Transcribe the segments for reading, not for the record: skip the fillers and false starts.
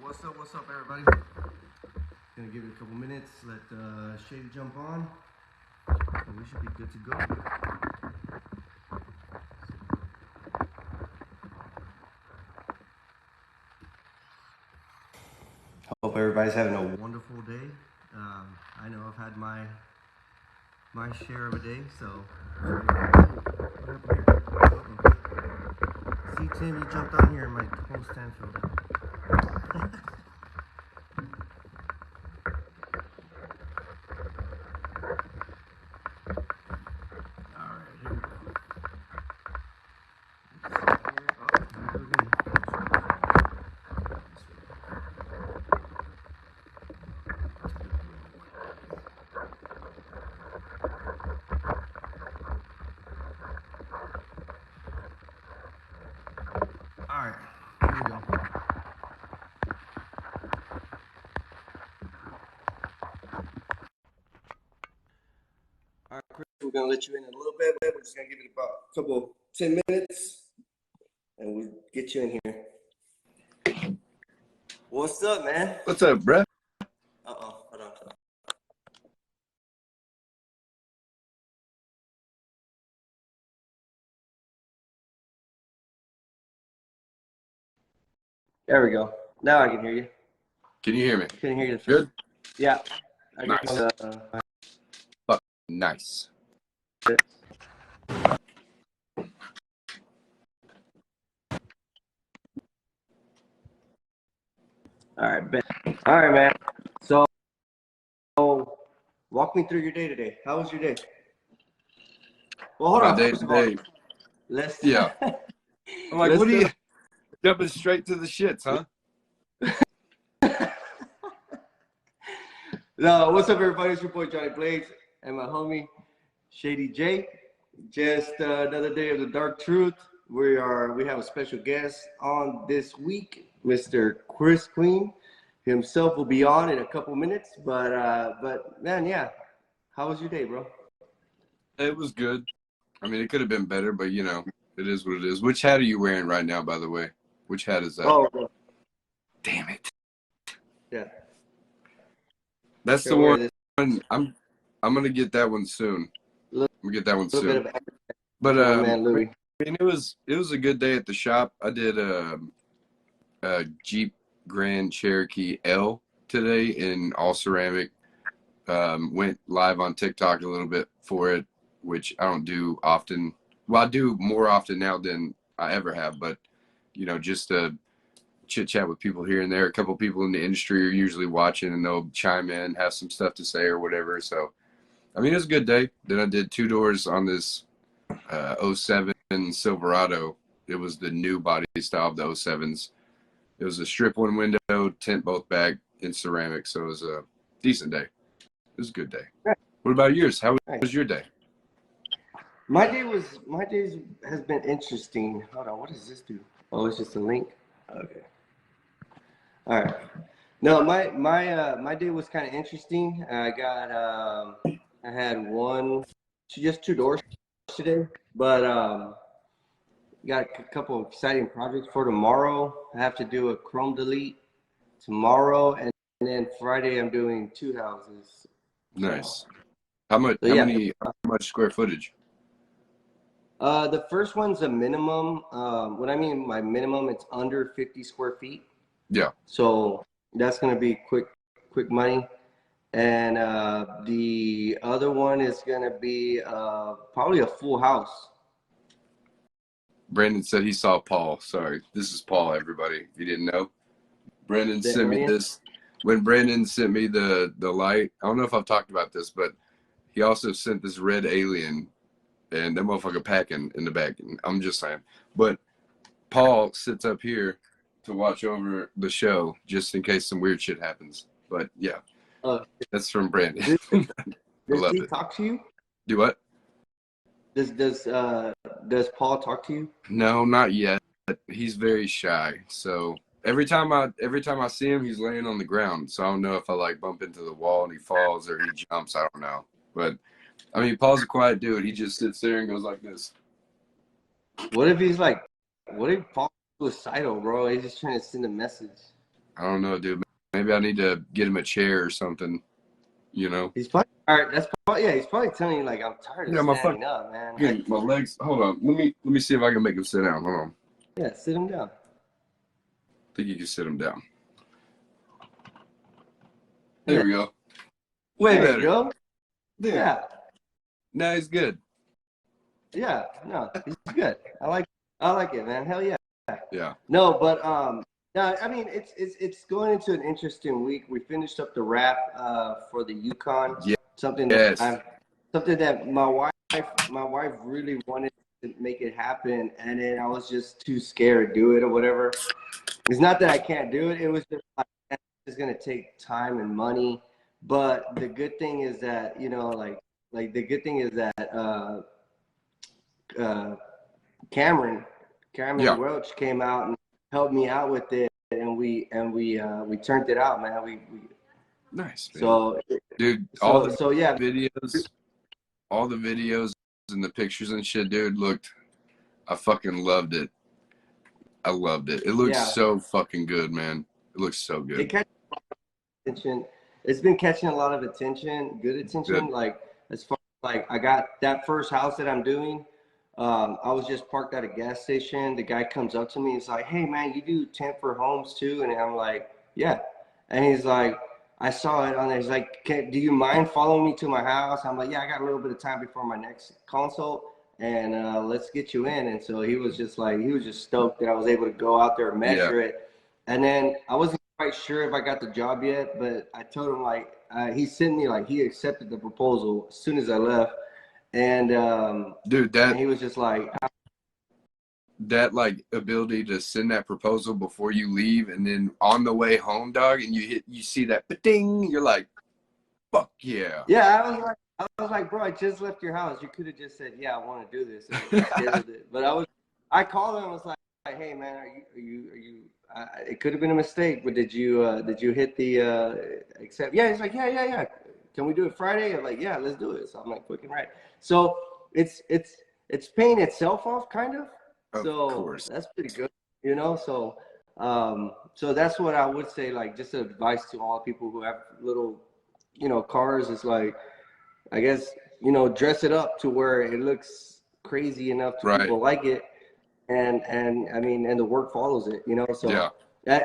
What's up, everybody? Gonna give it a couple minutes, let Shady jump on, and we should be good to go. Hope everybody's having a wonderful day. I know I've had my share of a day, so. See, Tim, you jumped on here and my whole stand filled up. Alright, here we go. Alright, Chris, we're going to let you in a little bit. We're just going to give it about a couple, 10 minutes, and we'll get you in here. What's up, man? What's up, bruh? Uh-oh, hold on. There we go. Now I can hear you. Can you hear me? Can hear you. Good? Yeah. Nice. Nice. All right, Ben. All right, man. So, walk me through your day today. How was your day? Well, hold on. First of all, let's. Yeah. I'm like, what are you jumping straight to the shits, huh? No, what's up, everybody? It's your boy Johnny Blades and my homie Shady J. Just another day of the dark truth. We have a special guest on this week, Mr. Kris Queen. Himself will be on in a couple minutes, but man, yeah. How was your day, bro? It was good. I mean, it could have been better, but you know, it is what it is. Which hat are you wearing right now, by the way? Which hat is that? Oh, damn it. Yeah. That's the one. I'm gonna get that one soon. I'm gonna get that one soon. But man, Louis. I mean, it was a good day at the shop. I did a Jeep Grand Cherokee L today in all ceramic. Went live on TikTok a little bit for it, which I don't do often. Well, I do more often now than I ever have, but you know, just to chit chat with people here and there. A couple people in the industry are usually watching and they'll chime in, have some stuff to say or whatever. So, I mean, it was a good day. Then I did 2 doors on this '07 Silverado. It was the new body style of the '07s. It was a strip one window, tint both back in ceramic. So it was a decent day. It was a good day. What about yours? How was your day? My day has been interesting. Hold on, what does this do? Oh, it's just a link. Okay. All right. No, my day was kind of interesting. I had just 2 doors today, but got a couple of exciting projects for tomorrow. I have to do a chrome delete tomorrow, and then Friday I'm doing 2 houses. Nice. How much square footage? The first one's a minimum. What I mean by minimum, it's under 50 square feet. Yeah. So that's gonna be quick money. And the other one is gonna be probably a full house. Brandon said he saw Paul. Sorry, this is Paul, everybody. If you didn't know, Brandon sent me this. When Brandon sent me the light, I don't know if I've talked about this, but he also sent this red alien, and that motherfucker packing in the back. And I'm just saying. But Paul sits up here to watch over the show just in case some weird shit happens. But yeah, that's from Brandon. Does he talk to you? Do what? Does Paul talk to you? No, not yet. He's very shy. So every time I see him, he's laying on the ground. So I don't know if I like bump into the wall and he falls or he jumps. I don't know. But I mean, Paul's a quiet dude. He just sits there and goes like this. What if Paul's suicidal, bro? He's just trying to send a message. I don't know, dude. Maybe I need to get him a chair or something, you know? He's probably tired. That's probably, yeah, he's probably telling you, like, I'm tired of Yeah, my standing fucking up, man. my legs. Hold on. Let me see if I can make him sit down. Hold on. Yeah, sit him down. I think you can sit him down. There Yeah. we go. Way Way to better. go. There. Yeah. Now he's good. Yeah. No, he's good. I like it, man. Hell yeah. Yeah. No, but no, I mean it's going into an interesting week. We finished up the wrap for the Yukon. Yeah. Something that Yes. something that my wife really wanted to make it happen, and then I was just too scared to do it or whatever. It's not that I can't do it. It was just like it's gonna take time and money. But the good thing is that, you know, like the good thing is that uh, Cameron Yeah. Roach came out and helped me out with it, and we turned it out, man. Nice, man. So Dude, so yeah, videos, all the videos and the pictures and shit, dude, looked. I fucking loved it. I loved it. It looks yeah. so fucking good, man. It looks so It good. catches attention. It's been catching a lot of attention, good attention. Good. Like as far as like I got that first house that I'm doing. I was just parked at a gas station. The guy comes up to me. He's like, "Hey, man, you do tent for homes too?" And I'm like, "Yeah." And he's like, "I saw it on there." He's like, "Do you mind following me to my house?" I'm like, "Yeah, I got a little bit of time before my next consult, and let's get you in." And so he was just like, he was just stoked that I was able to go out there and Yeah. measure it. And then I wasn't quite sure if I got the job yet, but I told him like he sent me like he accepted the proposal as soon as I left. And Dude, and he was just like, that like ability to send that proposal before you leave, and then on the way home, dog, and you see that ding, you're like, fuck yeah. yeah, I was like, bro, I just left your house. You could have just said, yeah, I want to do this, and scheduled it. But I called him and was like, hey, man, are you? It could have been a mistake, but did you hit the accept? Yeah, he's like, yeah. Can we do it Friday? I'm like, yeah, let's do it. So I'm like, fucking right. So it's paying itself off, kind of. Of So course. that's pretty good, you know. So that's what I would say. Like, just advice to all people who have little, you know, cars is like, I guess, you know, dress it up to where it looks crazy enough to Right. people like it, and I mean, and the work follows it, you know. So Yeah.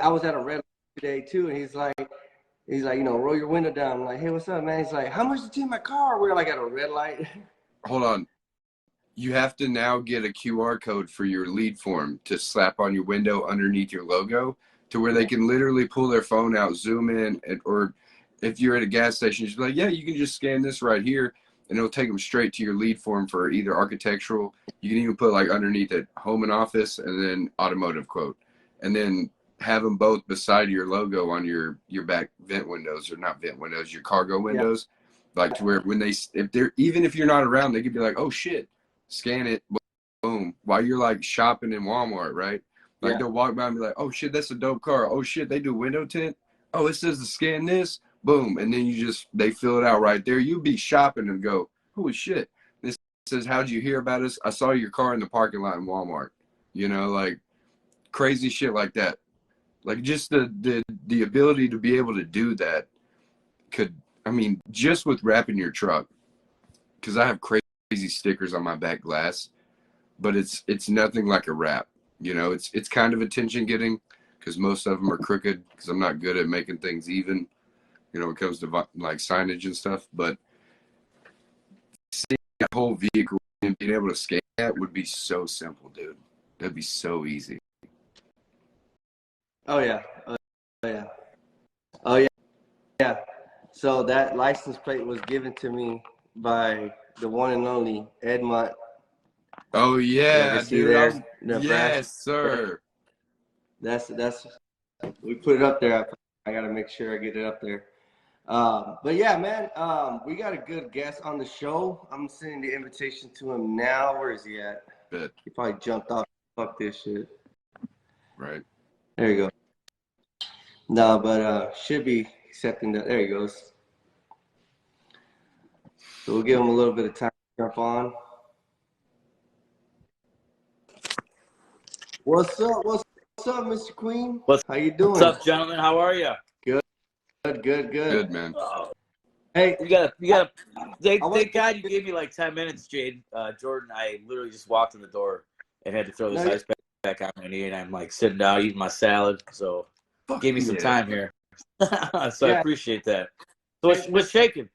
I was at a red light today too, and he's like, you know, roll your window down. I'm like, hey, what's up, man? He's like, how much did you in my car? We're like at a red light. Hold on. You have to now get a QR code for your lead form to slap on your window underneath your logo, to where they can literally pull their phone out, zoom in, or if you're at a gas station, just be like, yeah, you can just scan this right here, and it'll take them straight to your lead form for either architectural. You can even put like underneath it home and office, and then automotive quote, and then have them both beside your logo on your back vent windows, or not vent windows, your cargo windows, like to where when if you're not around, they could be like, oh shit, scan it, boom, while you're like shopping in Walmart, right? Like Yeah. they'll walk by and be like, oh shit, that's a dope car. Oh shit, they do window tint. Oh, it says to scan this, boom, and then they fill it out right there. You'd be shopping and go, holy shit. This says, how'd you hear about us? I saw your car in the parking lot in Walmart. You know, like crazy shit like that. Like just the ability to be able to do that could, I mean, just with wrapping your truck, because I have crazy stickers on my back glass, but it's nothing like a wrap. You know, it's kind of attention getting, because most of them are crooked, because I'm not good at making things even, you know, when it comes to like signage and stuff. But seeing a whole vehicle and being able to scan that would be so simple, dude. That'd be so easy. Oh yeah. Oh yeah. Oh yeah. Yeah. So that license plate was given to me by the one and only Edmont Oh yeah, Legacy dude. there, Nebraska. Yes, sir. That's we put it up there. I got to make sure I get it up there. But yeah, man, we got a good guest on the show. I'm sending the invitation to him now. Where is he at? Bet. He probably jumped off. Fuck this shit. Right. There you go. No, but should be accepting that. There he goes. So we'll give him a little bit of time to jump on. What's up? up, Mr. Queen? What's How you doing? up, gentlemen? How are you? Good, man. Hey, you gotta. Thank God you gave me like 10 minutes, Jade. Jordan, I literally just walked in the door and had to throw this ice back on my knee, and I'm like sitting down eating my salad. So gave me some time here. So I appreciate that. So what's shaking?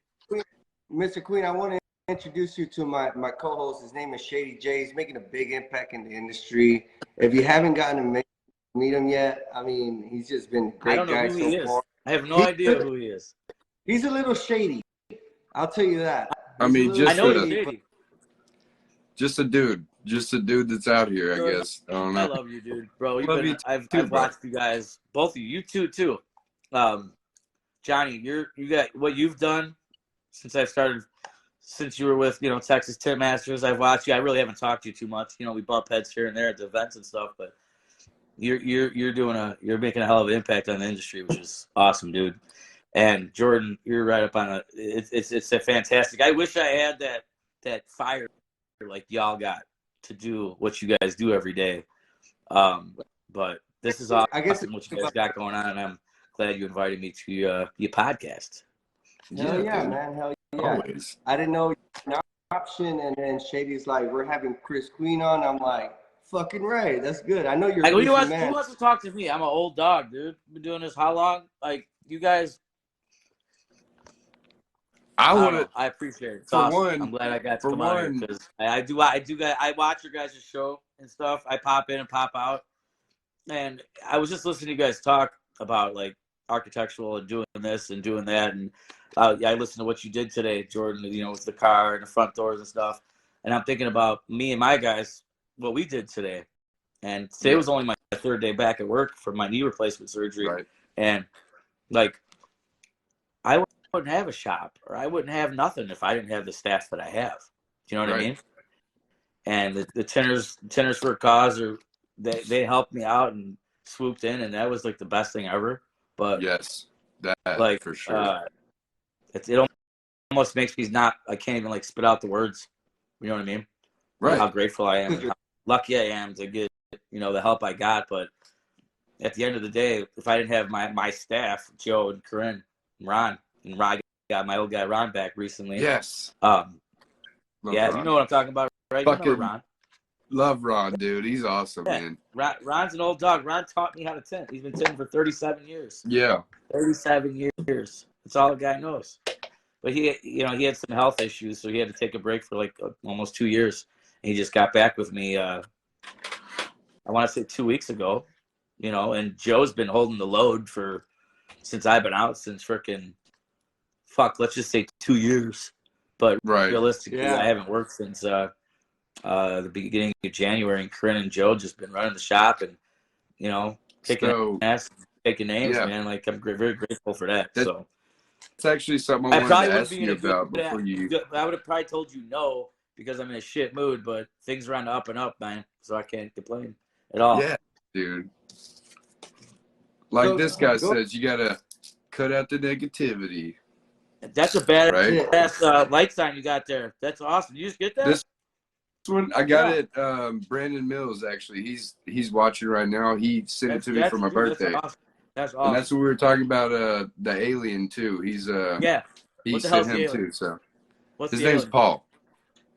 Mr. Queen, I want to introduce you to my co-host. His name is Shady J. He's making a big impact in the industry. If you haven't gotten to meet him yet, I mean, he's just been a great guy so far. I have no idea who he is. He's a little shady. I'll tell you that. I mean, I know he's shady. Just a dude that's out here, I guess. I don't know. I love you, dude, bro. I've bro. watched you guys, both of you too. Johnny, you got what you've done since you were with Texas Tip Masters. I've watched you. I really haven't talked to you too much. We bump heads here and there at the events and stuff, but you're making a hell of an impact on the industry, which is awesome, dude. And Jordan, you're right up on it's a fantastic. I wish I had that fire like y'all got to do what you guys do every day. But this is awesome. I guess what you guys got going on, and I'm glad you invited me to your podcast. Hell yeah, man. Hell yeah. Always. I didn't know an option, and then Shady's like, we're having Kris Queen on. I'm like, fucking right. That's good. I know you're who wants to talk to me? I'm an old dog, dude. Been doing this how long? Like, you guys. I appreciate it. It's awesome. I'm glad I got to come on here because I watch your guys' show and stuff. I pop in and pop out, and I was just listening to you guys talk about like architectural and doing this and doing that, and I listened to what you did today, Jordan. With the car and the front doors and stuff, and I'm thinking about me and my guys, what we did today, and today was only my third day back at work for my knee replacement surgery, right. And like I wouldn't have a shop or I wouldn't have nothing if I didn't have the staff that I have. Do you know what I mean? And the Tenners for a Cause, they helped me out and swooped in, and that was like the best thing ever. But yes, that like for sure. It almost makes me I can't even like spit out the words. You know what I mean? Right. How grateful I am, and how lucky I am to get the help I got. But at the end of the day, if I didn't have my staff, Joe and Corinne, and Ron got my old guy Ron back recently. Yes. Ron. You know what I'm talking about, right? Fucking you know Ron. Love Ron, dude. He's awesome, man. Ron's an old dog. Ron taught me how to tint. He's been tinting for 37 years. Yeah. 37 years. That's all the guy knows. But he had some health issues, so he had to take a break for like almost 2 years. And he just got back with me. I want to say 2 weeks ago. And Joe's been holding the load since I've been out since frickin' let's just say 2 years. But realistically, I haven't worked since the beginning of January. And Corinne and Joe just been running the shop and kicking ass, taking names, man. Like I'm very grateful for that. So it's actually something I wanted to ask you about before you. I would have probably told you no because I'm in a shit mood, but things are on the up and up, man. So I can't complain at all. Yeah, dude. Like this guy says, you gotta cut out the negativity. That's a badass light sign you got there. That's awesome. You just get that? This one I got it. Brandon Mills actually. He's watching right now. He sent it to me for my birthday. That's awesome. And that's what we were talking about. The alien too. He's He sent him too. So his name's Paul.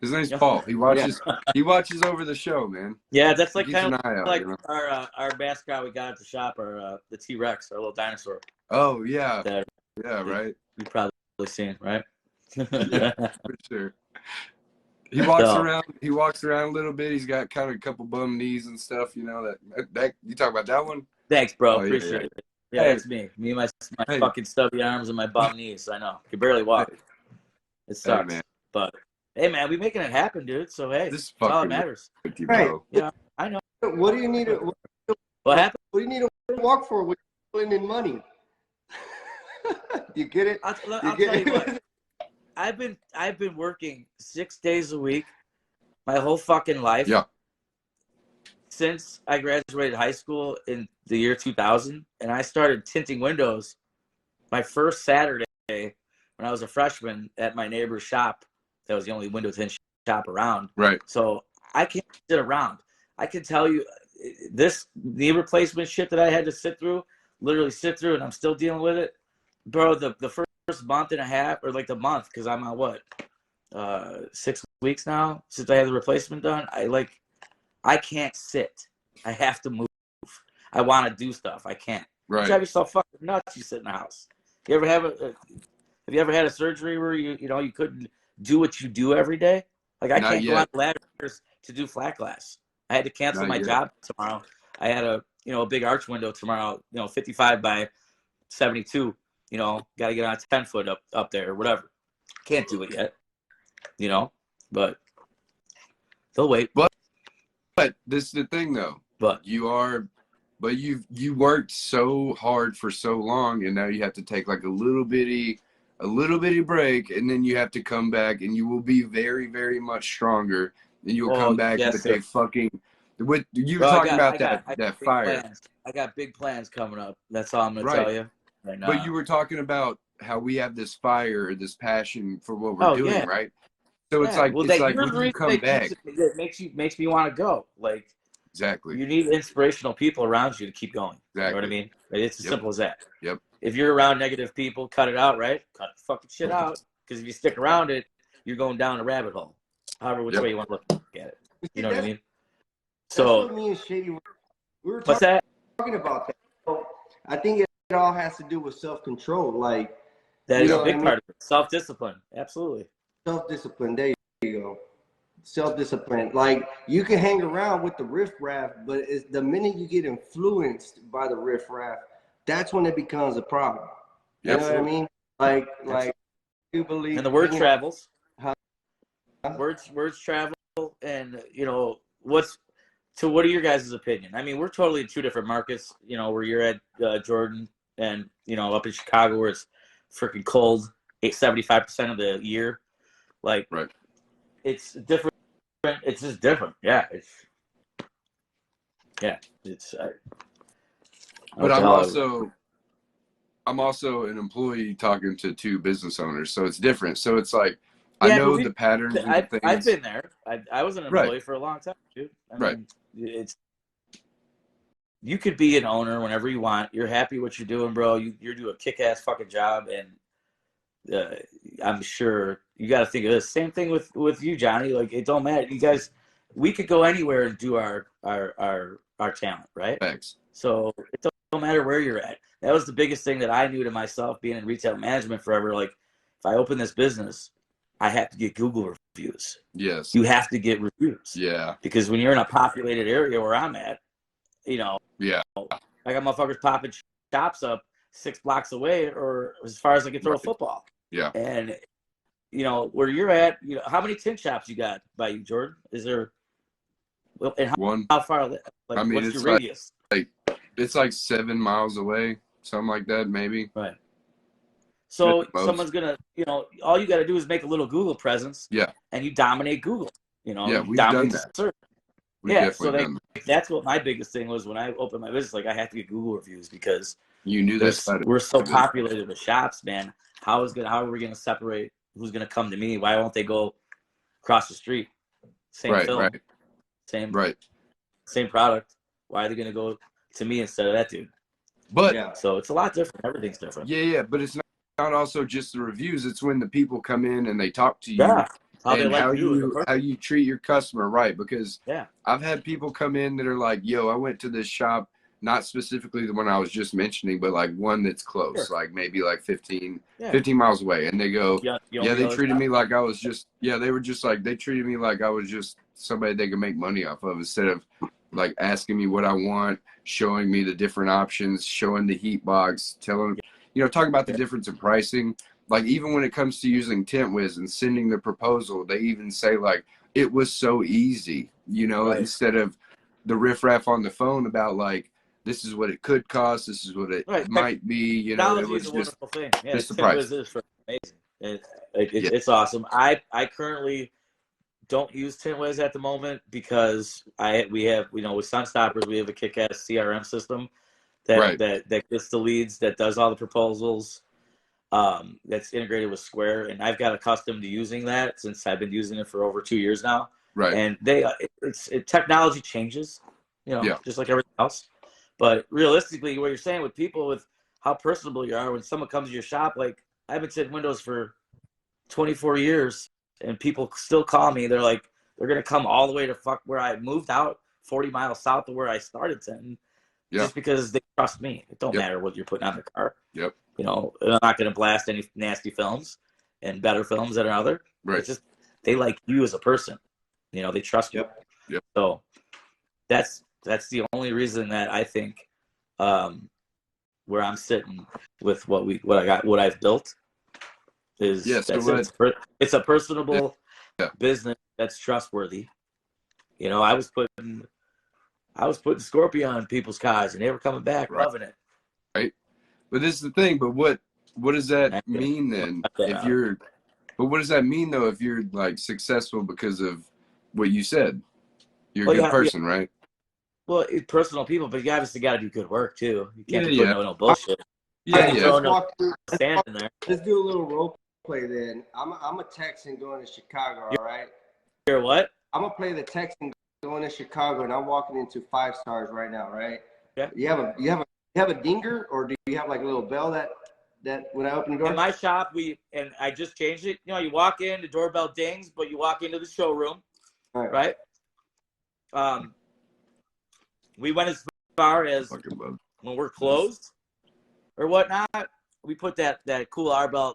His name's Paul. He watches. He watches over the show, man. Yeah, that's like kind of like our mascot we got at the shop, the T-Rex, our little dinosaur. Oh yeah. Right. You probably seen, right? Yeah, for sure. He walks around. He walks around a little bit. He's got kind of a couple bum knees and stuff. That you talk about that one. Thanks, bro. Appreciate it. Yeah, that's me. Me and my fucking stubby arms and my bum knees. I know. I can barely walk. It sucks. Man. But hey, man, we making it happen, dude. So hey, that's all that matters. You, bro. Yeah, I know. What do you need? What happened? What do you need to walk for when you're putting in money? You get it? I'll tell you what. I've been working 6 days a week my whole fucking life. Yeah. Since I graduated high school in the year 2000, and I started tinting windows my first Saturday when I was a freshman at my neighbor's shop. That was the only window tint shop around. Right. So I can't sit around. I can tell you, this knee replacement shit that I had to literally sit through, and I'm still dealing with it, bro. The first month and a half, or like the month, because I'm on what 6 weeks now since I had the replacement done. I can't sit. I have to move. I want to do stuff. I can't. Right. You drive yourself fucking nuts. You sit in the house. You ever have have you ever had a surgery where you couldn't do what you do every day? Like I can't go on ladders to do flat glass. I had to cancel my job tomorrow. I had a big arch window tomorrow. 55 by 72. Got to get on a 10-foot up there or whatever. Can't do it yet. But they'll wait. But this is the thing though. You worked so hard for so long, and now you have to take like a little bitty break, and then you have to come back, and you will be very, very much stronger. And you'll come back with a fucking. What you were talking about that fire. Plans. I got big plans coming up. That's all I'm gonna tell you right now. But you were talking about how we have this fire, this passion for what we're doing, right? So it's like when you come back, it makes me want to go. Like exactly, you need inspirational people around you to keep going. Exactly. You know what I mean? It's as simple as that. Yep. If you're around negative people, cut it out, right? Cut the fucking shit out. Because if you stick around it, you're going down a rabbit hole. However, which way you want to look at it. You know what I mean? So, that's what me and Shady we were what's that? Talking about that. So, I think it all has to do with self-control. Like that is a big part of it. Self-discipline. Absolutely. Self-discipline. There you go. Self-discipline. Like you can hang around with the riffraff, but it's the minute you get influenced by the riffraff, that's when it becomes a problem. You know what I mean? Like you believe. And the word travels. Words travel, and what are your guys' opinion? I mean, we're totally in two different markets. Where you're at, Jordan, and up in Chicago where it's freaking cold, 75% of the year. Like, right. It's different. It's just different. Yeah. It's. But I'm also an employee talking to two business owners, so it's different. So it's like I know the patterns and the things. I've been there. I was an employee for a long time, dude. I mean, you could be an owner whenever you want. You're happy what you're doing, bro. You're doing a kick-ass fucking job, and I'm sure you got to think of this. Same thing with you, Johnny. Like, it don't matter. You guys, we could go anywhere and do our talent, right? Thanks. So it don't matter where you're at. That was the biggest thing that I knew to myself, being in retail management forever. Like, if I open this business, I have to get Google reviews. Yes. You have to get reviews. Yeah. Because when you're in a populated area where I'm at, Yeah. I got motherfuckers popping shops up 6 blocks away or as far as I can throw a football. Yeah. And, where you're at, how many tint shops you got by you, Jordan? Is there, and how far, like, I mean, what's your radius? It's like 7 miles away, something like that, maybe. Right. So someone's going to, all you got to do is make a little Google presence. Yeah. And you dominate Google. Yeah, we've done that. That's what my biggest thing was when I opened my business. Like, I have to get Google reviews because you knew that we're so populated with shops, man. How are we going to separate who's going to come to me? Why won't they go across the street? Same film, same product. Why are they going to go to me instead of that dude? But so it's a lot different. Everything's different. Yeah, but it's not also just the reviews. It's when the people come in and they talk to you. Yeah. And how you treat your customer, right? Because I've had people come in that are like, yo, I went to this shop, not specifically the one I was just mentioning, but like one that's close, like maybe like 15 miles away. And they go, they treated me like I was just, they were just like, they treated me like I was just somebody they could make money off of, instead of like asking me what I want, showing me the different options, showing the heat box, telling, talking about the difference in pricing. Like, even when it comes to using TintWiz and sending the proposal, they even say, like, it was so easy, instead of the riffraff on the phone about, like, this is what it could cost, this is what it might be, it was just a wonderful thing. Yeah, just the price. Is amazing. It's awesome. I currently don't use TintWiz at the moment because we have, with Sunstoppers, we have a kick-ass CRM system that gets the leads, that does all the proposals. That's integrated with Square, and I've got accustomed to using that since I've been using it for over 2 years now. Right. And technology changes, Yeah. just like everything else. But realistically, what you're saying with people, with how personable you are, when someone comes to your shop, like I've been tinting windows for 24 years, and people still call me. They're like, they're gonna come all the way to where I moved out 40 miles south of where I started tinting, just because they trust me. It don't matter what you're putting on the car. Yep. I'm not gonna blast any nasty films and better films than other. Right. It's just they like you as a person. They trust you. Yep. So that's the only reason that I think where I'm sitting with what I've built is it's a personable business that's trustworthy. I was putting Scorpio on people's cars and they were coming back loving it. Right. But this is the thing, but what does that mean then? But what does that mean though if you're like successful because of what you said? You're a good person, right? Well, it's personal people, but you obviously got to do good work too. You can't put no bullshit. Let's do a little role play then. I'm a Texan going to Chicago. All right. You're what? I'm gonna play the Texan going to Chicago, and I'm walking into 5 stars right now. Right. Yeah. You have a dinger, or do you have like a little bell that when I open the door? In my shop, I just changed it. You walk in, the doorbell dings, but you walk into the showroom, right? We went as far as when we're closed or whatnot, we put that cool Arlo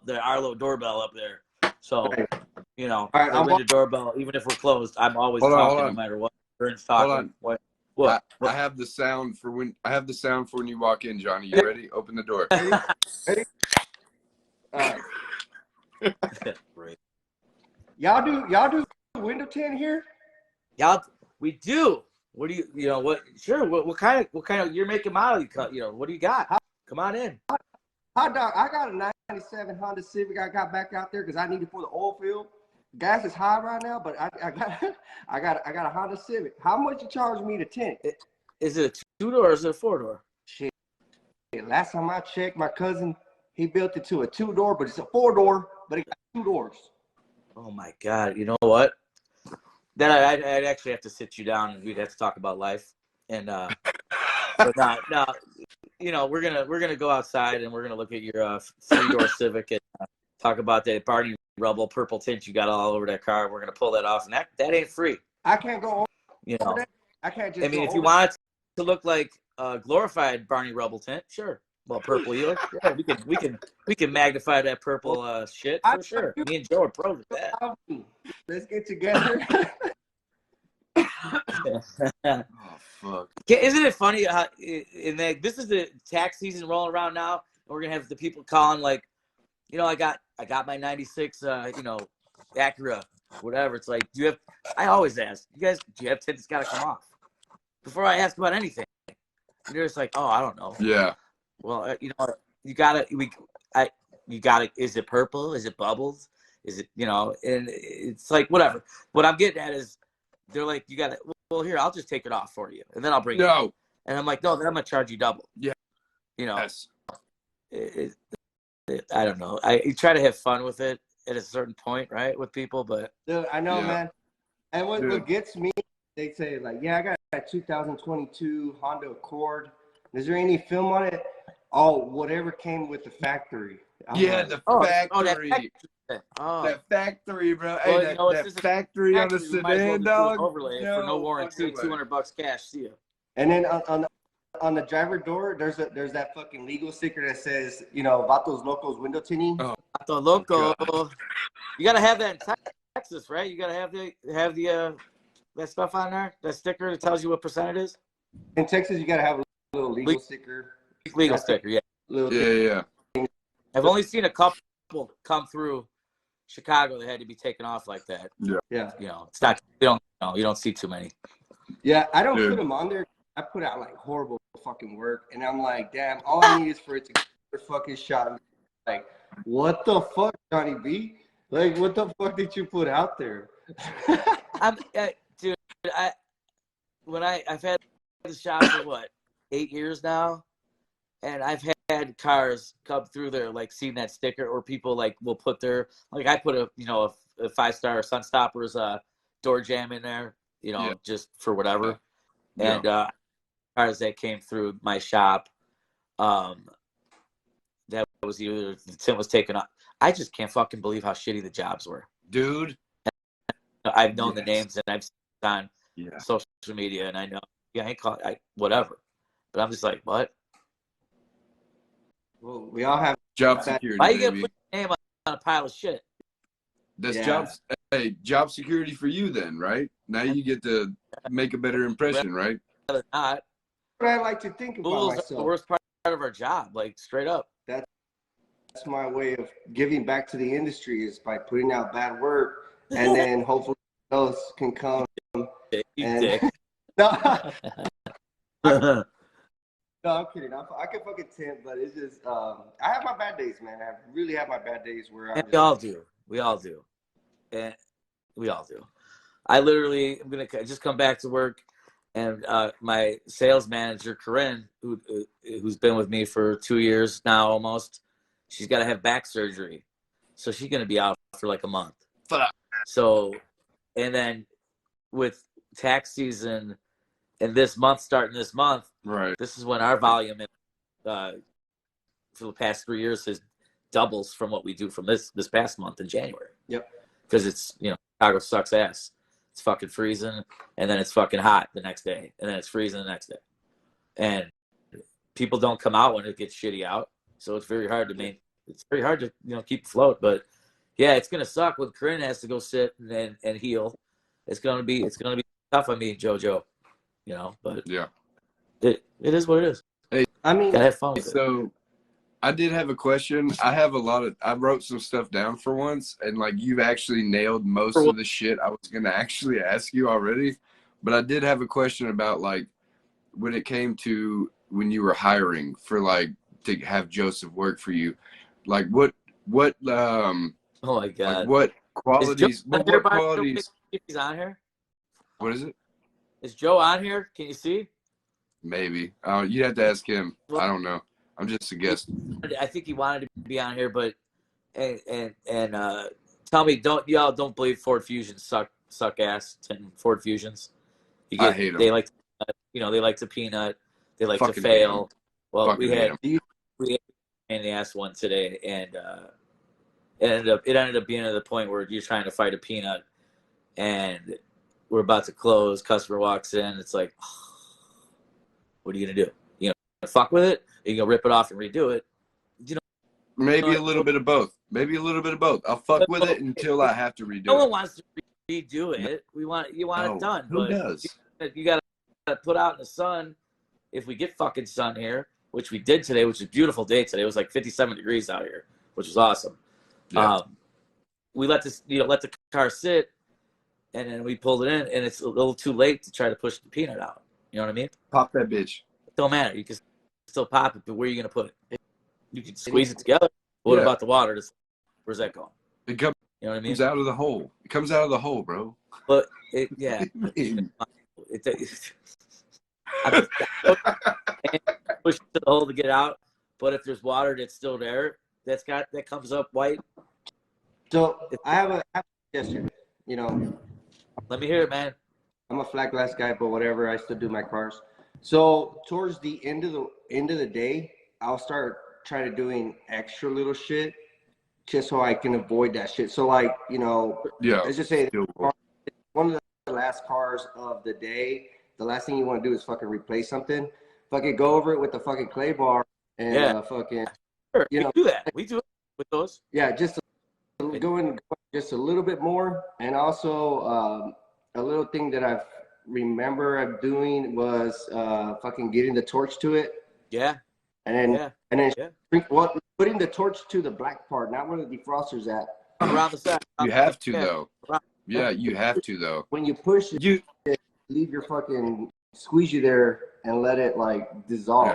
doorbell up there. So, the doorbell, even if we're closed, I'm always talking no matter what. Talking. Hold on. I have the sound for when you walk in, Johnny. You ready? Open the door. Ready? Great. Y'all do window tint here? We do. What do you sure, what kind of you're making model you cut, what do you got? Come on in. Hot dog, I got a 97 Honda Civic I got back out there because I need it for the oil field. Gas is high right now, but I got a Honda Civic. How much you charge me to tint? Is it a 2-door or is it a 4-door? Shit. Last time I checked, my cousin, he built it to a 2-door, but it's a 4-door, but it got 2 doors. Oh my God. You know what? Then I'd actually have to sit you down and we'd have to talk about life. And but no, we're gonna go outside and we're gonna look at your 3-door Civic and talk about that Barney Rubble purple tint you got all over that car. We're gonna pull that off, and that ain't free. I can't go over that. I can't just. I mean, if you want it to look like glorified Barney Rubble tint, sure. Well, purple, we can magnify that purple shit for sure. Me and Joe are pros at that. Let's get together. Oh fuck! Isn't it funny? This is the tax season rolling around now, and we're gonna have the people calling like, I got my '96, Acura, whatever. It's like, I always ask you guys, do you have tint that's got to come off before I ask about anything? And they're just like, oh, I don't know. Yeah. Well, you gotta. Is it purple? Is it bubbles? Is it and it's like whatever. What I'm getting at is, they're like, you gotta. Well, here, I'll just take it off for you, and then I'll bring it. No. And I'm like, no, then I'm gonna charge you double. Yeah. Yes. I don't know. You try to have fun with it at a certain point, right, with people, but. Dude, I know, man. And what gets me, they say like, yeah, I got a 2022 Honda Accord. Is there any film on it? Oh, whatever came with the factory. The factory. That factory, bro. Hey, that factory on the sedan, dog. Overlay for no warranty, $200 cash. See you. And then on the driver door, there's that fucking legal sticker that says, Vatos Locos window tinting. Oh, Vato Loco. You gotta have that in Texas, right? You gotta have the that stuff on there, that sticker that tells you what percent it is. In Texas, you gotta have a little legal sticker. Legal sticker, yeah. Yeah. I've only seen a couple come through Chicago that had to be taken off like that. Yeah. It's not. You don't see too many. Yeah, I don't put them on there. I put out like horrible fucking work, and I'm like, damn, all I need is for it to get the fucking shot. Like, what the fuck, Johnny B? Like, what the fuck did you put out there? Dude, I've had the shop for 8 years now, and I've had cars come through there, like, seeing that sticker, or people like will put their, like, I put a 5-star Sunstopper's door jam in there, just for whatever. And cars that came through my shop, that was either the tint was taken off. I just can't fucking believe how shitty the jobs were. Dude. I've known the names and I've seen it on Yeah. social media, and I know, yeah, whatever. But I'm just like, what? Well, we all have Job security, Why are you baby. gonna put your name on a pile of shit? That's Yeah. job security for you then, right? Now you get to make a better impression, right? Rather not. what I like to think about Fools are myself. the worst part of our job, like straight up. That's my way of giving back to the industry, is by putting out bad work, and then hopefully else can come. You And dick. no, no, I'm kidding. I can fucking tint, but it's just I have my bad days, man. I really have my bad days where I'm And just, we all do. We all do. And we all do. I literally am gonna just come back to work, and my sales manager Corinne, who's been with me for 2 years now almost, she's got to have back surgery, so she's gonna be out for like a month. Fuck. So, and then with tax season and this month starting this month, Right. this is when our volume for the past 3 years has doubles from what we do from this past month in January. Yep. Because it's, Chicago sucks ass. It's fucking freezing, and then it's fucking hot the next day, and then it's freezing the next day. And people don't come out when it gets shitty out, so it's very hard to keep afloat. But yeah, it's gonna suck when Corinne has to go sit and heal. It's gonna be tough on me, JoJo. But Yeah. it is what it is. Hey, I mean, Gotta have fun with it. So I did have a question. I wrote some stuff down for once, and like you've actually nailed most of the shit I was gonna actually ask you already. But I did have a question about like when it came to when you were hiring for like to have Joseph work for you, like what Oh my god, like what qualities? What qualities? If he's on here? What is it? Is Joe on here? Can you see? Maybe. You'd have to ask him. I don't know. I'm just a guest. I think he wanted to be on here, but and tell me, don't believe Ford Fusions suck ass. Ford Fusions. I hate them. They like, they like to peanut. They like Fucking to fail. Well, Fucking we had hate in the ass one today, and it ended up being to the point where you're trying to fight a peanut, and we're about to close. Customer walks in. It's like, what are you gonna do? Fuck with it? Or you gonna rip it off and redo it? Maybe a little bit of both. I'll fuck with it until I have to redo it. No one wants to redo it. You want it done. Who but does? You gotta put out in the sun. If we get fucking sun here, which we did today, which is a beautiful day today. It was like 57 degrees out here, which was awesome. Yeah. We let the car sit, and then we pulled it in, and it's a little too late to try to push the peanut out. You know what I mean? Pop that bitch. It don't matter. You can still pop it, but where are you gonna put it? You can squeeze it together. What about the water? Where's that going? It comes, You know what I mean? out of the hole. It comes out of the hole, bro. But push to the hole to get out. But if there's water that's still there, that comes up white. So I have a suggestion. Let me hear it, man. I'm a flat glass guy, but whatever. I still do my cars. So towards the end of the day, I'll start trying to doing extra little shit just so I can avoid that shit. So like, let's just say one of the last cars of the day, the last thing you want to do is fucking replace something. Fucking go over it with the fucking clay bar and fucking, Sure, we do that. We do it with those. Yeah, just go in just a little bit more. And also a little thing that I remember of doing was fucking getting the torch to it. Yeah. And then putting the torch to the black part, not where the defroster's at. Around the side. You have to though. Yeah, you have to though. When you push it, leave your fucking squeezey there and let it like dissolve.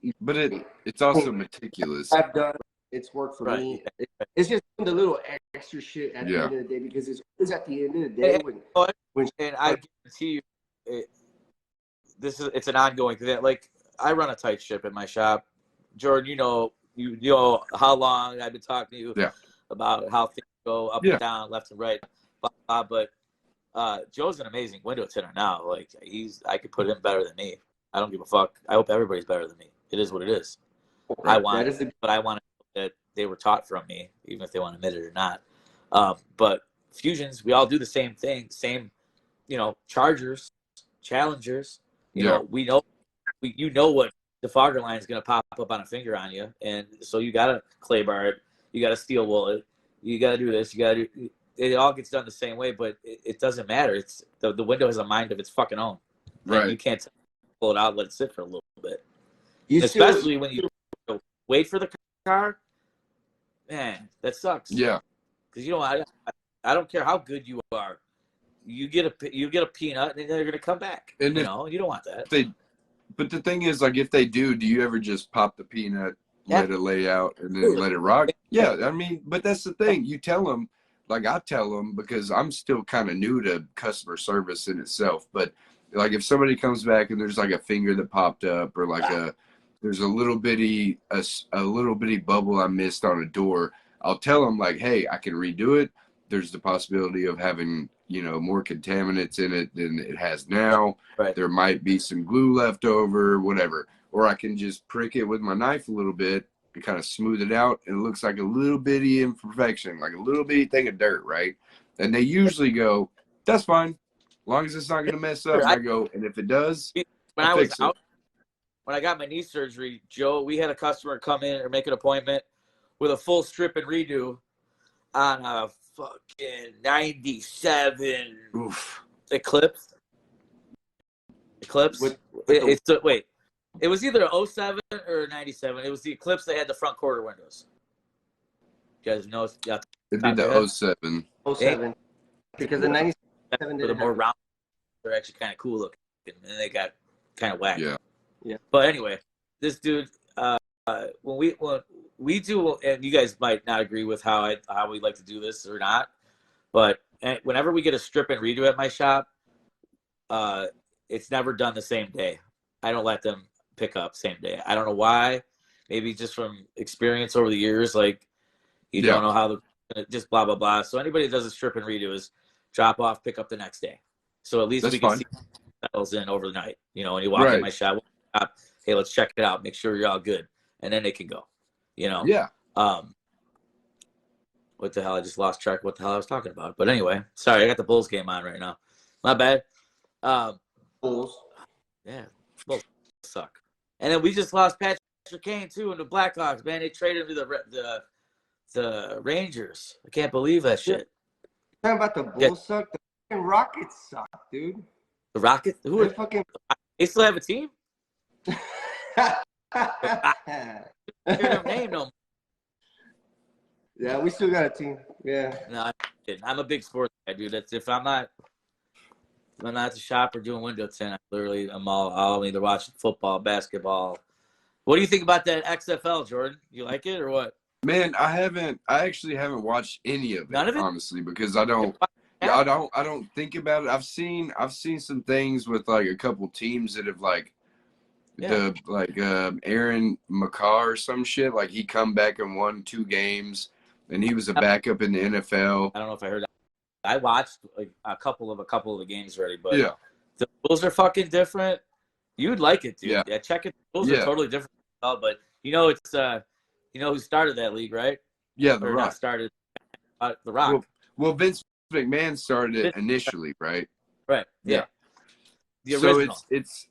Yeah. But it's also meticulous. I've done. It's worked for me. It's just the little extra shit at the end of the day, because it's always at the end of the day and I guarantee you, it's an ongoing thing. Like, I run a tight ship at my shop. Jordan, you know how long I've been talking to you about how things go up and down, left and right. But Joe's an amazing window tinter now. Like, I could put him better than me. I don't give a fuck. I hope everybody's better than me. It is what it is. Right. But I want that they were taught from me, even if they want to admit it or not. But fusions, we all do the same thing. Same, chargers, challengers. We know, you know what the fogger line is going to pop up on a finger on you, and so you got to clay bar it, you got to steel wool it, you got to do this, you got to do. It all gets done the same way, but it doesn't matter. It's the window has a mind of its fucking own, Right? And you can't pull it out, let it sit for a little bit. Especially when you wait for the car, man, that sucks. Yeah, because I don't care how good you are. You get a peanut, and they're gonna come back. And you don't want that. But the thing is, like, if they do you ever just pop the peanut, let it lay out, and then let it rock? Yeah, I mean, but that's the thing. You tell them, like I tell them, because I'm still kind of new to customer service in itself. But like, if somebody comes back and there's like a finger that popped up, or like there's a little bitty bubble I missed on a door, I'll tell them like, hey, I can redo it. There's the possibility of having more contaminants in it than it has now. Right. There might be some glue left over, whatever. Or I can just prick it with my knife a little bit and kind of smooth it out, and it looks like a little bitty imperfection, like a little bitty thing of dirt, right? And they usually go, that's fine, as long as it's not going to mess up. And I go, and if it does, when I'll fix it. When I got my knee surgery, Joe, we had a customer come in or make an appointment with a full strip and redo on a fucking 97 Eclipse. Wait. It was either a 07 or a 97. It was the Eclipse that had the front quarter windows. You guys know? Yeah. It'd be the 07. 07. Because the 97 the more round, they're actually kind of cool looking, and they got kind of whack. Yeah. But anyway, this dude, when we do, and you guys might not agree with how we like to do this or not, but whenever we get a strip and redo at my shop, it's never done the same day. I don't let them pick up same day. I don't know why. Maybe just from experience over the years, like you don't know how just blah blah blah. So anybody that does a strip and redo is drop off, pick up the next day. So at least we can see settles in over the night. And you walk in my shop, hey, let's check it out, make sure you're all good, and then they can go. Yeah. What the hell? I just lost track of what the hell I was talking about. But anyway, sorry, I got the Bulls game on right now. My bad. Bulls. Yeah, Bulls suck. And then we just lost Patrick Kane too, and the Blackhawks. Man, they traded him to the Rangers. I can't believe that shit. Talking about the Bulls suck. The fucking Rockets suck, dude. The Rockets? They still have a team? Their name no more. Yeah, we still got a team. Yeah. No, I'm a big sports guy, dude. That's if I'm not at the shop or doing window tint, I'll either watch football, basketball. What do you think about that XFL, Jordan? You like it or what? Man, I actually haven't watched any of it, None of it? honestly, because I don't think about it. I've seen some things with like a couple teams that have Aaron McCarr or some shit. Like he come back and won 2 games, and he was a backup in the NFL. I don't know if I heard that. I watched like a couple of the games already, but the rules are fucking different. You'd like it, dude. Yeah, check it. The rules are totally different. But it's who started that league, right? Yeah, The Rock. Not started The Rock. Well, Vince McMahon started it initially, right? Right. Yeah. The original. So it's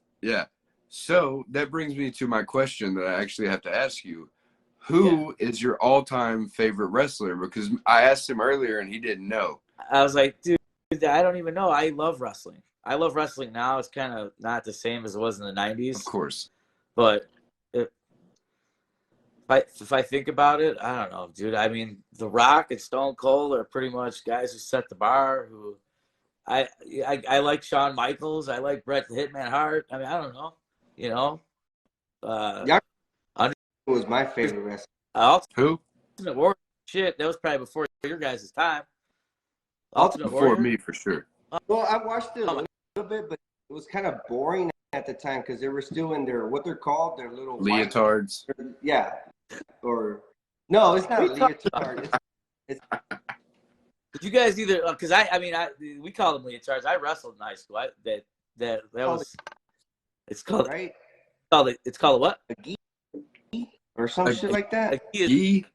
So that brings me to my question that I actually have to ask you. Who is your all-time favorite wrestler? Because I asked him earlier and he didn't know. I was like, dude, I don't even know. I love wrestling. I love wrestling now. It's kind of not the same as it was in the 90s. Of course. But if I think about it, I don't know, dude. I mean, The Rock and Stone Cold are pretty much guys who set the bar. Who I like Shawn Michaels. I like Bret the Hitman Hart. I mean, I don't know. Was my favorite wrestler. Who? Ultimate Warrior. Shit, that was probably before your guys' time. Before me, for sure. Well, I watched it a little bit, but it was kind of boring at the time because they were still in their what they're called, their little leotards. Yeah, or no, it's not a leotard. It's Did you guys either? Because we call them leotards. I wrestled in high school. That was It's called right? it's called what? A gi or some shit like A that. gi is Gi?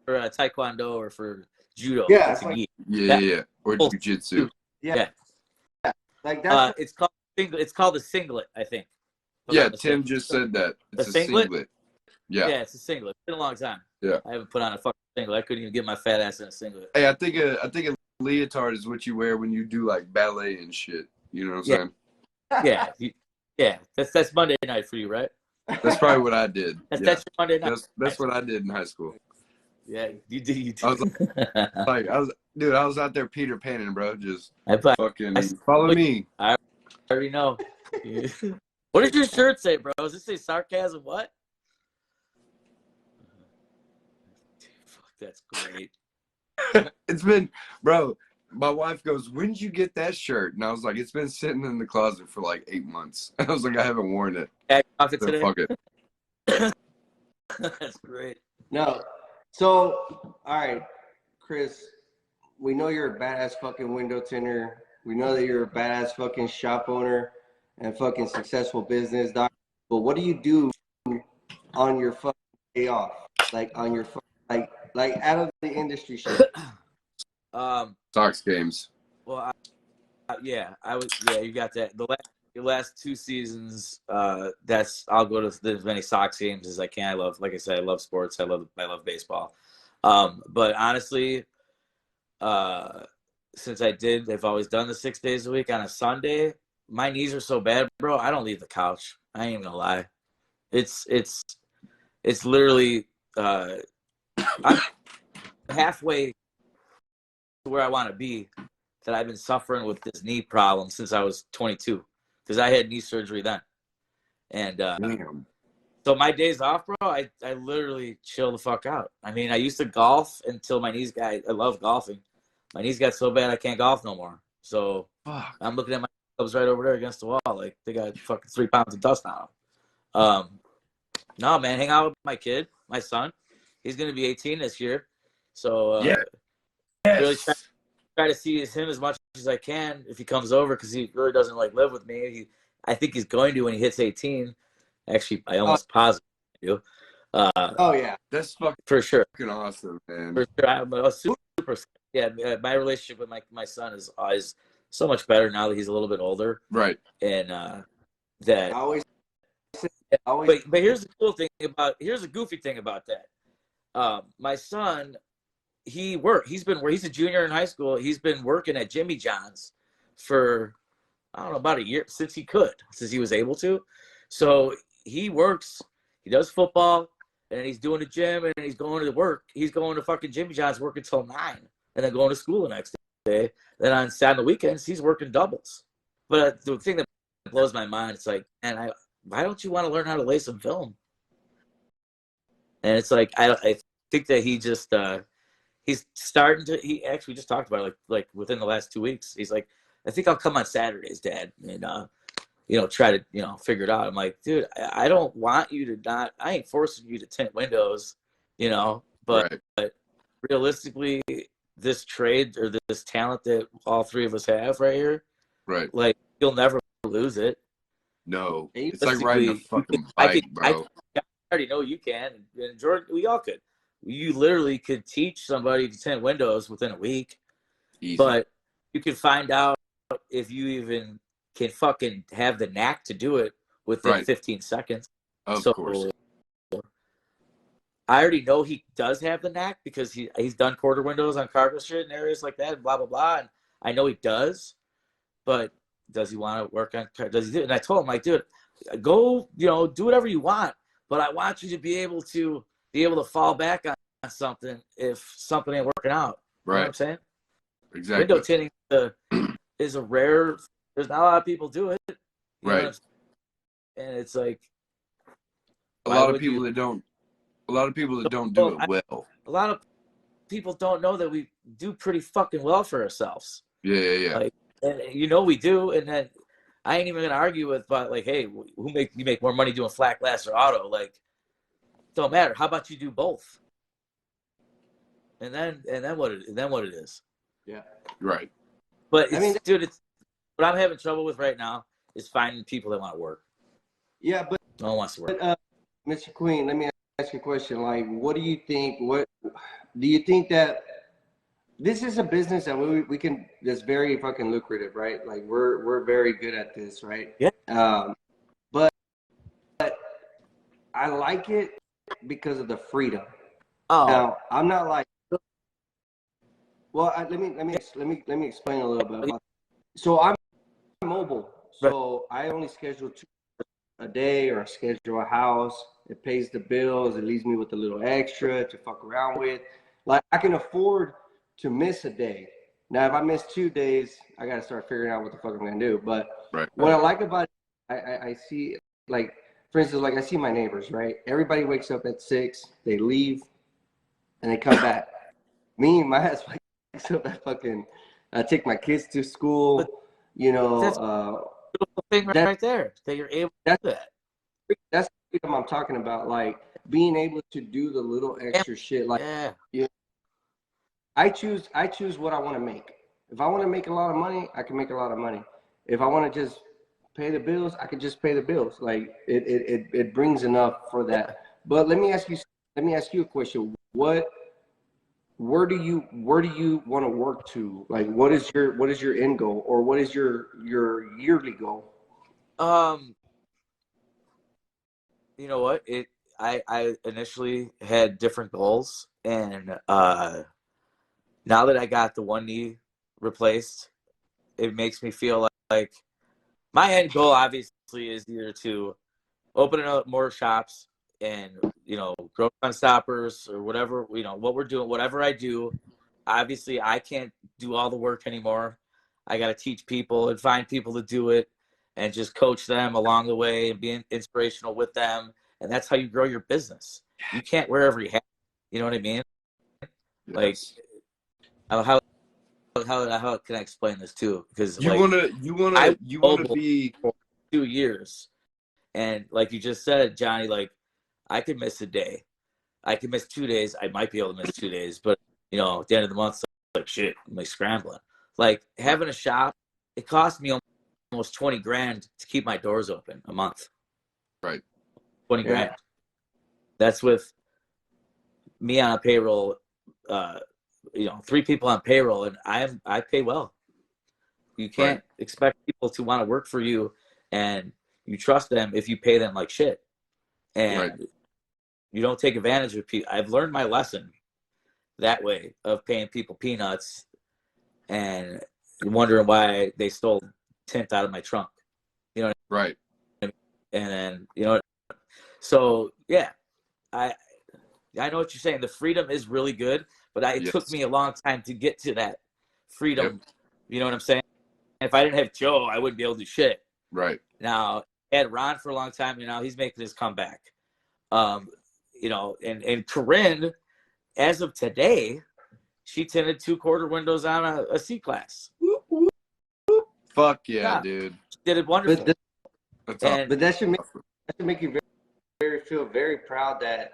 for Taekwondo or for judo. Yeah, It's it's a like gi. Yeah. Or Full jujitsu. suit. yeah, Yeah. like that's It's called It's called a singlet, I think. If I'm Yeah, not mistaken. Tim just said that. A It's a singlet? singlet. Yeah. Yeah, it's a singlet. It's been a long time. Yeah. I haven't put on a fucking singlet. I couldn't even get my fat ass in a singlet. Hey, I think a leotard is what you wear when you do like ballet and shit. You know what I'm Yeah. saying? Yeah. That's Monday night for you, right? That's probably what I did. That's Yeah. your Monday night. That's what I did in high school. Yeah, you do. You do. I was I was out there Peter Panning, bro. Just I fucking follow me. I already know. What does your shirt say, bro? Does it say sarcasm? What? Fuck, that's great. It's been, bro. My wife goes, "When did you get that shirt?" And I was like, "It's been sitting in the closet for like 8 months." I was like, "I haven't worn it." Yeah, off it So today. fuck it. That's great. no. So, all right, Kris, we know you're a badass fucking window tinter. We know that you're a badass fucking shop owner and fucking successful business doc. But what do you do on your fucking day off? Like on your like out of the industry shit. Sox games. Well, yeah, you got that. The last 2 seasons, I'll go to as many Sox games as I can. Like I said, I love sports. I love baseball. But honestly, since they've always done the 6 days a week on a Sunday. My knees are so bad, bro. I don't leave the couch. I ain't even gonna lie. It's literally I'm halfway to where I want to be. That I've been suffering with this knee problem since I was 22, because I had knee surgery then, and so my days off, bro, I literally chill the fuck out. I mean, I used to golf until my knees got. I love golfing. My knees got so bad I can't golf no more. So Fuck. I'm looking at my clubs right over there against the wall, like they got fucking 3 pounds of dust on them. No, man, hang out with my kid, my son. He's gonna be 18 this year, so really try to see him as much as I can if he comes over, because he really doesn't like live with me. I think he's going to when he hits 18. Actually, I almost positive do. Oh yeah, That's fucking For sure. awesome, man. For sure. I'm a super. Yeah, my relationship with my son is so much better now that he's a little bit older. Right. And that. But here's the cool thing here's the goofy thing about that. My son, he's a junior in high school. He's been working at Jimmy John's for, I don't know, about a year, since he was able to. So he works, he does football, and then he's doing the gym, and he's going to work. He's going to fucking Jimmy John's working till 9, and then going to school the next day. Then on Saturday weekends, he's working doubles. But the thing that blows my mind, it's like, man, why don't you want to learn how to lay some film? And it's like, I think that he just he's starting to. He actually just talked about it, like within the last 2 weeks. He's like, I think I'll come on Saturdays, Dad, and try to figure it out. I'm like, dude, I don't want you to not. I ain't forcing you to tint windows, but realistically, this trade or this talent that all 3 of us have right here, right? Like, you'll never lose it. No, it's like riding a fucking bike, bro. I already know you can, and Jordan, we all could. You literally could teach somebody to tint windows within a week. Easy. But you can find out if you even can fucking have the knack to do it within 15 seconds. Of course. I already know he does have the knack, because he's done quarter windows on cargo shit and areas like that, and blah, blah, blah. And I know he does, but does he want to work on, does he do it? And I told him, like, dude, go, do whatever you want, but I want you to be able to fall back on something if something ain't working out. You know what I'm saying? Exactly. Window tinting is a rare, there's not a lot of people do it. Right. And it's like, a lot of people that don't do it well. A lot of people don't know that we do pretty fucking well for ourselves. Yeah. Like, and we do, and then I ain't even gonna argue with, but like, hey, you make more money doing flat glass or auto? Like, don't matter. How about you do both? And then what it is. Yeah. Right. But dude, it's what I'm having trouble with right now is finding people that want to work. Yeah, No one wants to work. but Mr. Queen, let me ask you a question. Like, what do you think? What do you think that this is a business that we can that's very fucking lucrative, right? Like we're very good at this, right? Yeah. But I like it because of the freedom. Oh, Now, I'm not like, well, let me explain a little bit about. So I'm mobile, so I only schedule 2 a day, or I schedule a house. It pays the bills. It leaves me with a little extra to fuck around with. Like I can afford to miss a day. Now, if I miss 2 days, I got to start figuring out what the fuck I'm gonna do. But what I like about it, I see, like, for instance, like I see my neighbors, right? Everybody wakes up at 6, they leave, and they come back. Me, my ass wakes up at fucking. I take my kids to school. You that's know, a beautiful thing that right there that you're able to that's do that. that's the freedom I'm talking about. Like being able to do the little extra shit. Like, Yeah. you know, I choose what I want to make. If I want to make a lot of money, I can make a lot of money. If I want to just pay the bills, I can just pay the bills. Like it brings enough for that. But let me ask you a question. Where do you want to work to? Like what is your end goal, or what is your yearly goal? You know what? I initially had different goals, and now that I got the one knee replaced, it makes me feel like my end goal obviously is either to open up more shops and, grow on stoppers or whatever, what we're doing, whatever I do. Obviously I can't do all the work anymore. I got to teach people and find people to do it and just coach them along the way and be inspirational with them. And that's how you grow your business. You can't wear every hat. You know what I mean? Yes. Like, how can I explain this too? Because you wanna be for 2 years, and like you just said, Johnny, like I could miss a day, I could miss 2 days, I might be able to miss 2 days, but at the end of the month, like shit, I'm like scrambling. Like having a shop, it cost me almost 20 grand to keep my doors open a month. right. 20 Yeah. grand. That's with me on a payroll. 3 people on payroll, and I pay well. You can't expect people to want to work for you and you trust them if you pay them like shit. And you don't take advantage of people. I've learned my lesson that way of paying people peanuts and wondering why they stole tint out of my trunk. Right. And then, so yeah, I know what you're saying. The freedom is really good, but it took me a long time to get to that freedom. Yep. You know what I'm saying? If I didn't have Joe, I wouldn't be able to do shit. Right. Now, I had Ron for a long time. He's making his comeback. And Corinne, as of today, she tinted 2-quarter windows on a C-Class. Fuck yeah, dude. She did it wonderful. That's awesome. But that should make you feel very proud that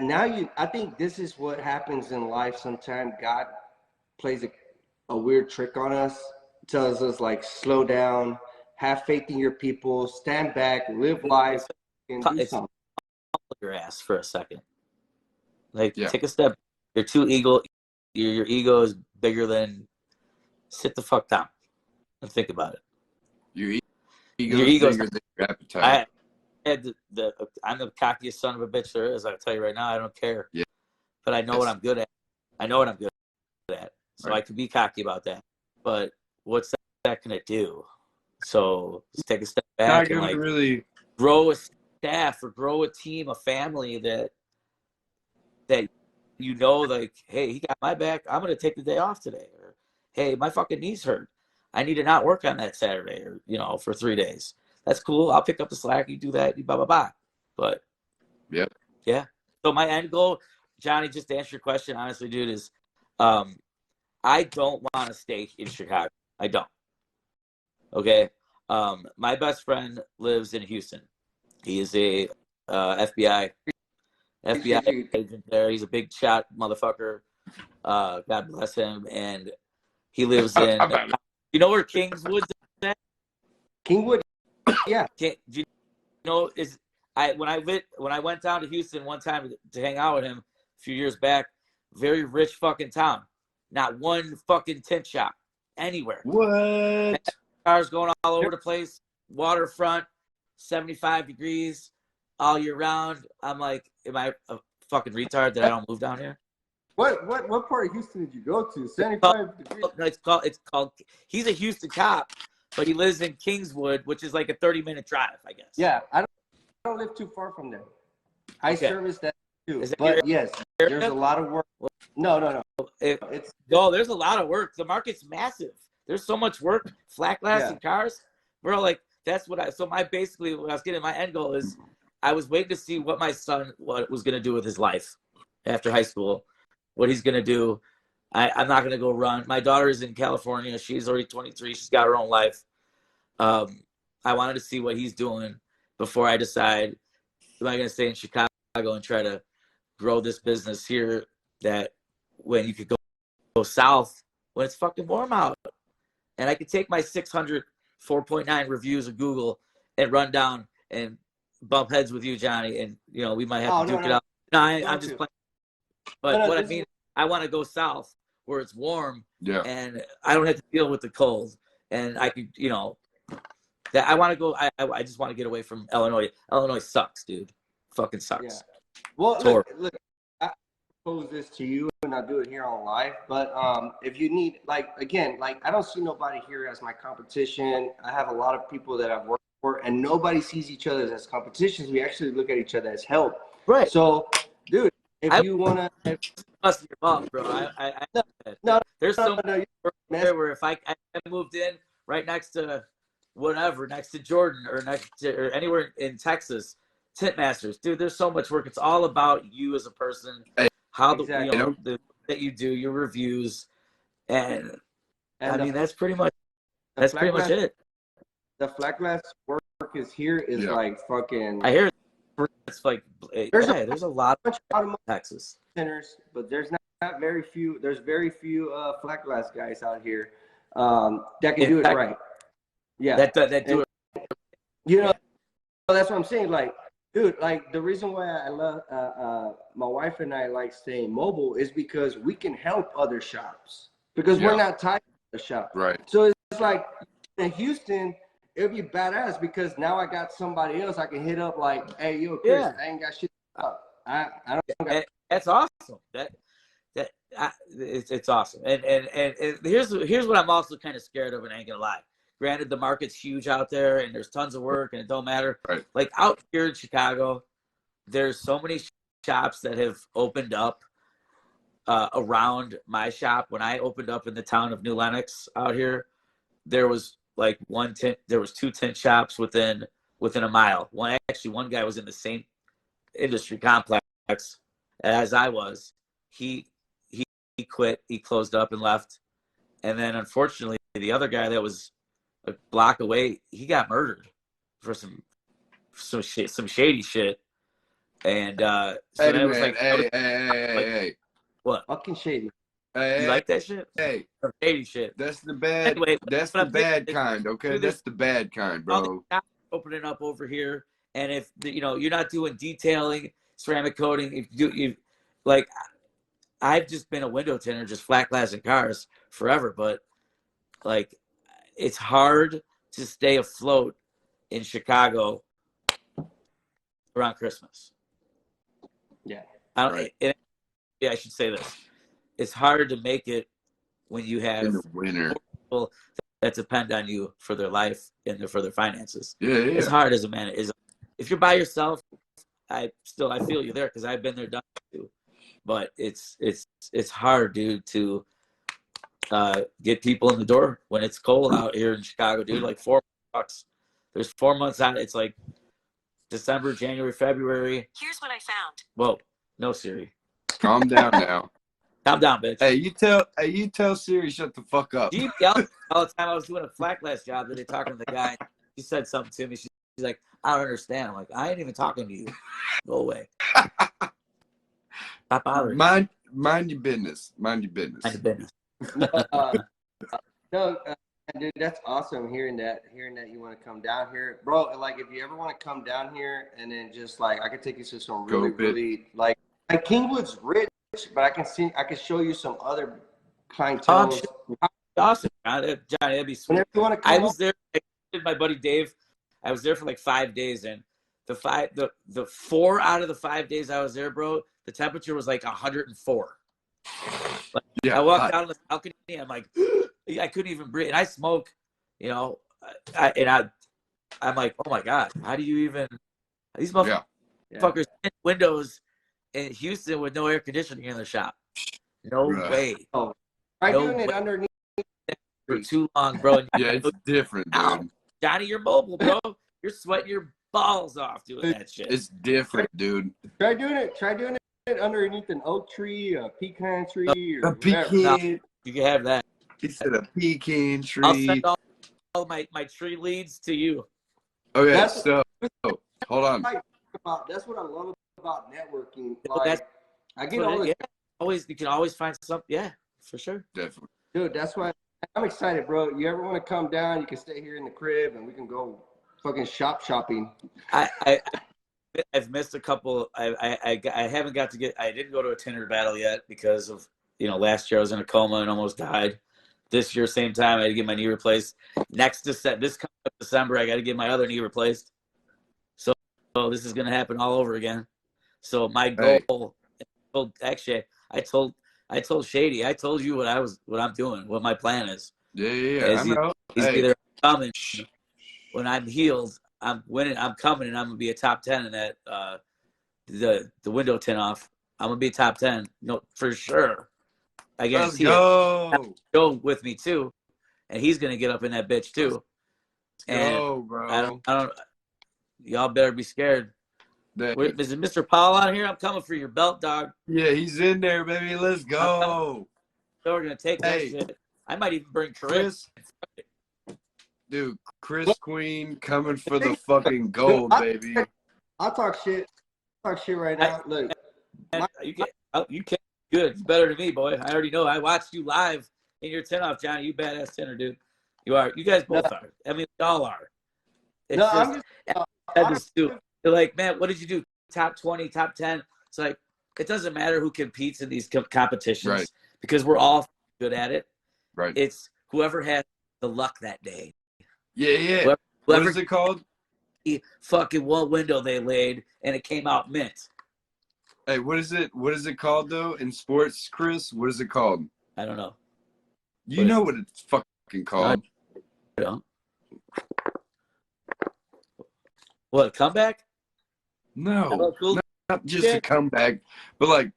now I think this is what happens in life sometimes. God plays a weird trick on us, tells us like slow down, have faith in your people, stand back, live life, and do something. Your ass for a second. Take a step. You're too ego. Your ego is bigger than. Sit the fuck down and think about it. Your ego is bigger than your appetite. I'm the cockiest son of a bitch there is. I'll tell you right now. I don't care. Yeah. But I know what I'm good at. So I can be cocky about that. But what's that going to do? So let's take a step back and really grow a staff or grow a team, a family that like, hey, he got my back. I'm going to take the day off today. Or, hey, my fucking knees hurt. I need to not work on that Saturday or, for 3 days. That's cool. I'll pick up the slack. You do that. You blah, blah, blah. But, yeah. So my end goal, Johnny, just to answer your question, honestly, dude, is I don't want to stay in Chicago. I don't. Okay? My best friend lives in Houston. He is a FBI agent there. He's a big shot motherfucker. God bless him. And he lives in, you know where Kingswood is at? Kingwood, yeah. Do you know, is when I went down to Houston one time to hang out with him a few years back, very rich fucking town. Not one fucking tint shop anywhere. What? Cars going all over the place, waterfront, 75 degrees all year round. I'm like, am I a fucking retard that I don't move down here? What part of Houston did you go to? 75 degrees. It's called. He's a Houston cop, but he lives in Kingswood, which is like a 30-minute drive, I guess. Yeah, I don't live too far from there. I service that too. Is that but yes, there's a lot of work. No. There's a lot of work. The market's massive. There's so much work. Flat glass and cars, bro. Like that's what I. So what I was getting. My end goal is, I was waiting to see what my son was going to do with his life after high school. What he's going to do. I'm not going to go run. My daughter is in California. She's already 23. She's got her own life. I wanted to see what he's doing before I decide, am I going to stay in Chicago and try to grow this business here, that when you could go south when it's fucking warm out. And I could take my 600 4.9 reviews of Google and run down and bump heads with you, Johnny. And, we might have to duke it out. No, I'm just playing. But what I mean, I want to go south where it's warm and I don't have to deal with the cold. And I could, that I want to go. I just want to get away from Illinois. Illinois sucks, dude. Fucking sucks. Yeah. Well, look, I pose this to you, and I'll do it here on live. But if you need, I don't see nobody here as my competition. I have a lot of people that I've worked for, and nobody sees each other as competitions. We actually look at each other as help. Right. So, dude, if you want to, bust your balls, bro. No. There's so many where if I moved in right next to whatever, next to Jordan or anywhere in Texas, Tint Masters, dude, there's so much work. It's all about you as a person, how that you do your reviews, and I mean that's pretty much it. The flat glass work is here is like fucking. I hear it's like there's a lot of Texas centers, but there's not very few. There's very few flat glass guys out here that can do it right. Yeah, that do it. That's what I'm saying. Like, dude, the reason why I love my wife and I like staying mobile is because we can help other shops because we're not tied to the shop. Right. So it's like in Houston, it'd be badass because now I got somebody else I can hit up like, hey, yo, Kris, I ain't got shit up. I don't got. That's awesome. It's awesome. And here's what I'm also kind of scared of, and I ain't gonna lie. Granted, the market's huge out there, and there's tons of work, and it don't matter. Right. Like out here in Chicago, there's so many shops that have opened up around my shop. When I opened up in the town of New Lenox out here, there was like there was 2 tent shops within a mile. One guy was in the same industry complex as I was. He quit. He closed up and left. And then unfortunately, the other guy that was a block away, he got murdered for some shady shit. And so then it was like, hey. What? Fucking shady. Hey, you like that shit? Hey. Shady shit. That's the bad. Anyway, that's the bad kind, okay? That's the bad kind, bro. Opening up over here, and if you're not doing detailing, ceramic coating, if you like, I've just been a window tinter, just flat glass in cars forever, but like, it's hard to stay afloat in Chicago around Christmas. Yeah. I should say this. It's hard to make it when you have in the winter people that depend on you for their life and for their finances. Yeah. It's hard as a man. If you're by yourself, I feel you there because I've been there, done it too. But it's hard, dude, to get people in the door when it's cold out here in Chicago, dude. Like $4. There's 4 months out. It's like December, January, February. Here's what I found. Whoa, no Siri. Calm down now. Calm down, bitch. Hey, you tell Siri shut the fuck up. She yelled all the time. I was doing a flat glass job that they talking to the guy. She said something to me. She's like, I don't understand. I'm like, I ain't even talking to you. Go away. Stop bothering. Mind your business. Mind your business. Mind your business. No, dude, that's awesome hearing that you want to come down here, bro. Like, if you ever want to come down here, and then just like I could take you to some really like Kingwood's rich, but I can show you some other clientele. Awesome, Johnny, that'd be sweet. Whenever you want to come, I was there. My buddy Dave. I was there for like 5 days, and the 4 out of the 5 days I was there, bro, the temperature was like 104. Like, I walked down the balcony, I'm like, I couldn't even breathe. And I smoke, you know, I'm like, oh my God, how do you even? These motherfuckers in windows in Houston with no air conditioning in the shop. No way. Oh, try doing it underneath for too long, bro. Yeah, it's different, dude. Johnny, you're mobile, bro. You're sweating your balls off doing that shit. It's different, dude. Try doing it underneath an oak tree, a pecan tree, or a pecan. No, you can have that. He said a pecan tree. I'll send all my tree leads to you. Okay, so hold on. That's what I love about networking. Like, I get all this. Always, you can always find something. Yeah, for sure. Definitely. Dude, that's why I'm excited, bro. You ever want to come down, you can stay here in the crib and we can go fucking shopping. I've missed a couple. I haven't got to I didn't go to a Tinder battle yet because of, last year I was in a coma and almost died. This year, same time, I had to get my knee replaced. This coming up December, I got to get my other knee replaced. So this is going to happen all over again. So my goal, I told Shady, I told you what I'm doing, what my plan is. Yeah. I know. He's either coming when I'm healed, I'm winning, I'm coming, and I'm gonna be a top 10 in that the window tint off. I'm gonna be top 10, no, for sure. I guarantee it. Go with me too, and he's gonna get up in that bitch too. Bro. I don't. Y'all better be scared. Is it Mr. Paul out here? I'm coming for your belt, dog. Yeah, he's in there, baby. Let's go. So we're gonna take that shit. I might even bring Kris. Dude, Kris Queen coming for the fucking gold, baby. I'll talk shit. Right now. Look, you can't. Good. It's better than me, boy. I already know. I watched you live in your tin off, Johnny. You badass tinner, dude. You are. You guys both are. I mean, we all are. They're like, man, what did you do? Top 20, top 10. It's like, it doesn't matter who competes in these competitions because we're all good at it. Right. It's whoever has the luck that day. Yeah. What is it called? Fucking one window they laid and it came out mint. Hey, what is it called though in sports, Kris? What is it called? I don't know. You know what it's fucking called. I don't. What, comeback? No, not just a comeback, but like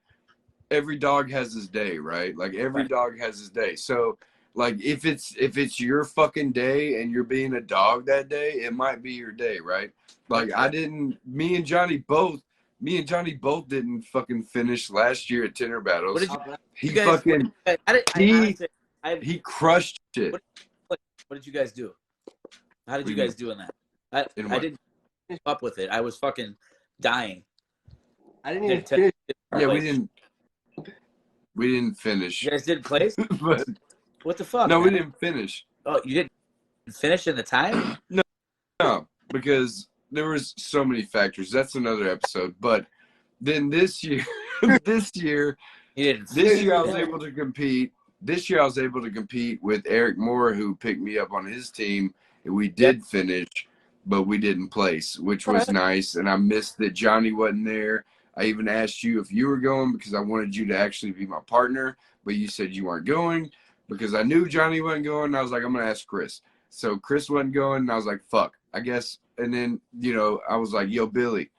every dog has his day, right? Like every dog has his day. So like if it's your fucking day and you're being a dog that day, it might be your day, right? Like me and Johnny both didn't fucking finish last year at Tinder Battles. He crushed it. What did you guys do? How did you guys do in that? I didn't keep up with it. I was fucking dying. I didn't even finish. Yeah, we didn't finish. You guys didn't place? But what the fuck? No, man? We didn't finish. Oh, you didn't finish in the time? No, because there was so many factors. That's another episode. But then this year, I was able to compete. This year I was able to compete with Eric Moore, who picked me up on his team, and we did finish, but we didn't place, which was nice. And I missed that Johnny wasn't there. I even asked you if you were going because I wanted you to actually be my partner, but you said you weren't going because I knew Johnny wasn't going. And I was like, I'm going to ask Kris. So Kris wasn't going, and I was like, fuck, I guess. And then, I was like, yo, Billy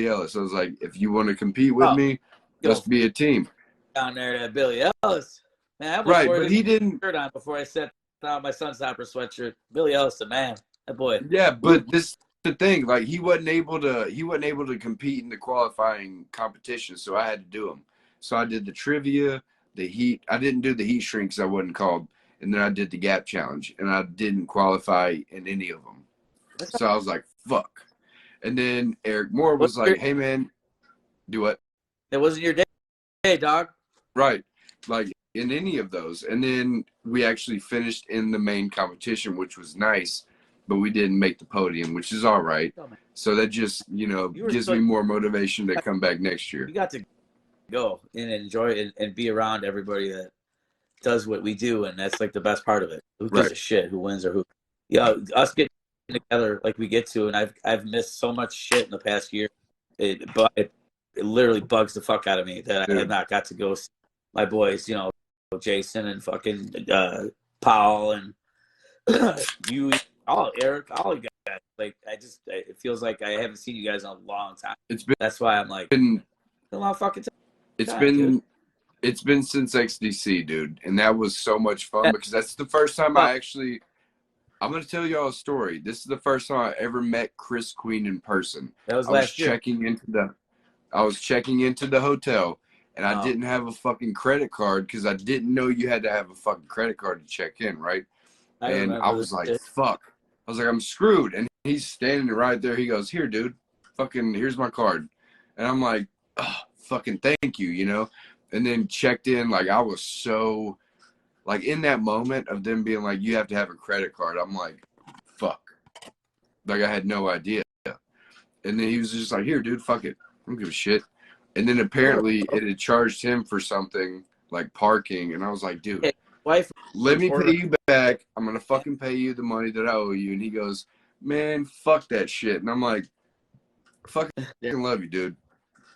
Ellis. I was like, if you want to compete with me, let's be a team. Down there to Billy Ellis. Man, right, but he didn't. Shirt on before I set out my Sunstopper sweatshirt. Billy Ellis, the man, that boy. Yeah, but this the thing. Like he wasn't able to compete in the qualifying competition, so I had to do them. So I did the trivia, the heat. I didn't do the heat shrink because I wasn't called, and then I did the gap challenge, and I didn't qualify in any of them. So I was like, fuck. And then Eric Moore was like, hey man, do what? It wasn't your day, dog. Right. like in any of those. And then we actually finished in the main competition, which was nice, but we didn't make the podium, which is all right. So that just, gives me more motivation to come back next year. You got to go and enjoy it and be around everybody that does what we do, and that's like the best part of it. Who gives a shit who wins or who? Us getting together like we get to, and I've missed so much shit in the past year. It literally bugs the fuck out of me that I have not got to go see my boys, Jason and fucking Paul and you, Eric, all you guys. Like it feels like I haven't seen you guys in a long time. That's why I'm like, a lot of fucking time. It's been since XDC, dude, and that was so much fun because that's the first time I'm going to tell y'all a story. This is the first time I ever met Kris Queen in person. That was last year. I was checking into the hotel, and I didn't have a fucking credit card because I didn't know you had to have a fucking credit card to check in, right? And I was like, fuck. I was like, I'm screwed. And he's standing right there. He goes, here, dude, fucking, here's my card. And I'm like, oh, fucking thank you, And then checked in, like, I was so, like, in that moment of them being like, you have to have a credit card, I'm like, fuck. Like, I had no idea. And then he was just like, here, dude, fuck it. I don't give a shit. And then apparently it had charged him for something, like parking. And I was like, dude, let me pay you back. I'm going to fucking pay you the money that I owe you. And he goes, man, fuck that shit. And I'm like, fucking love you, dude.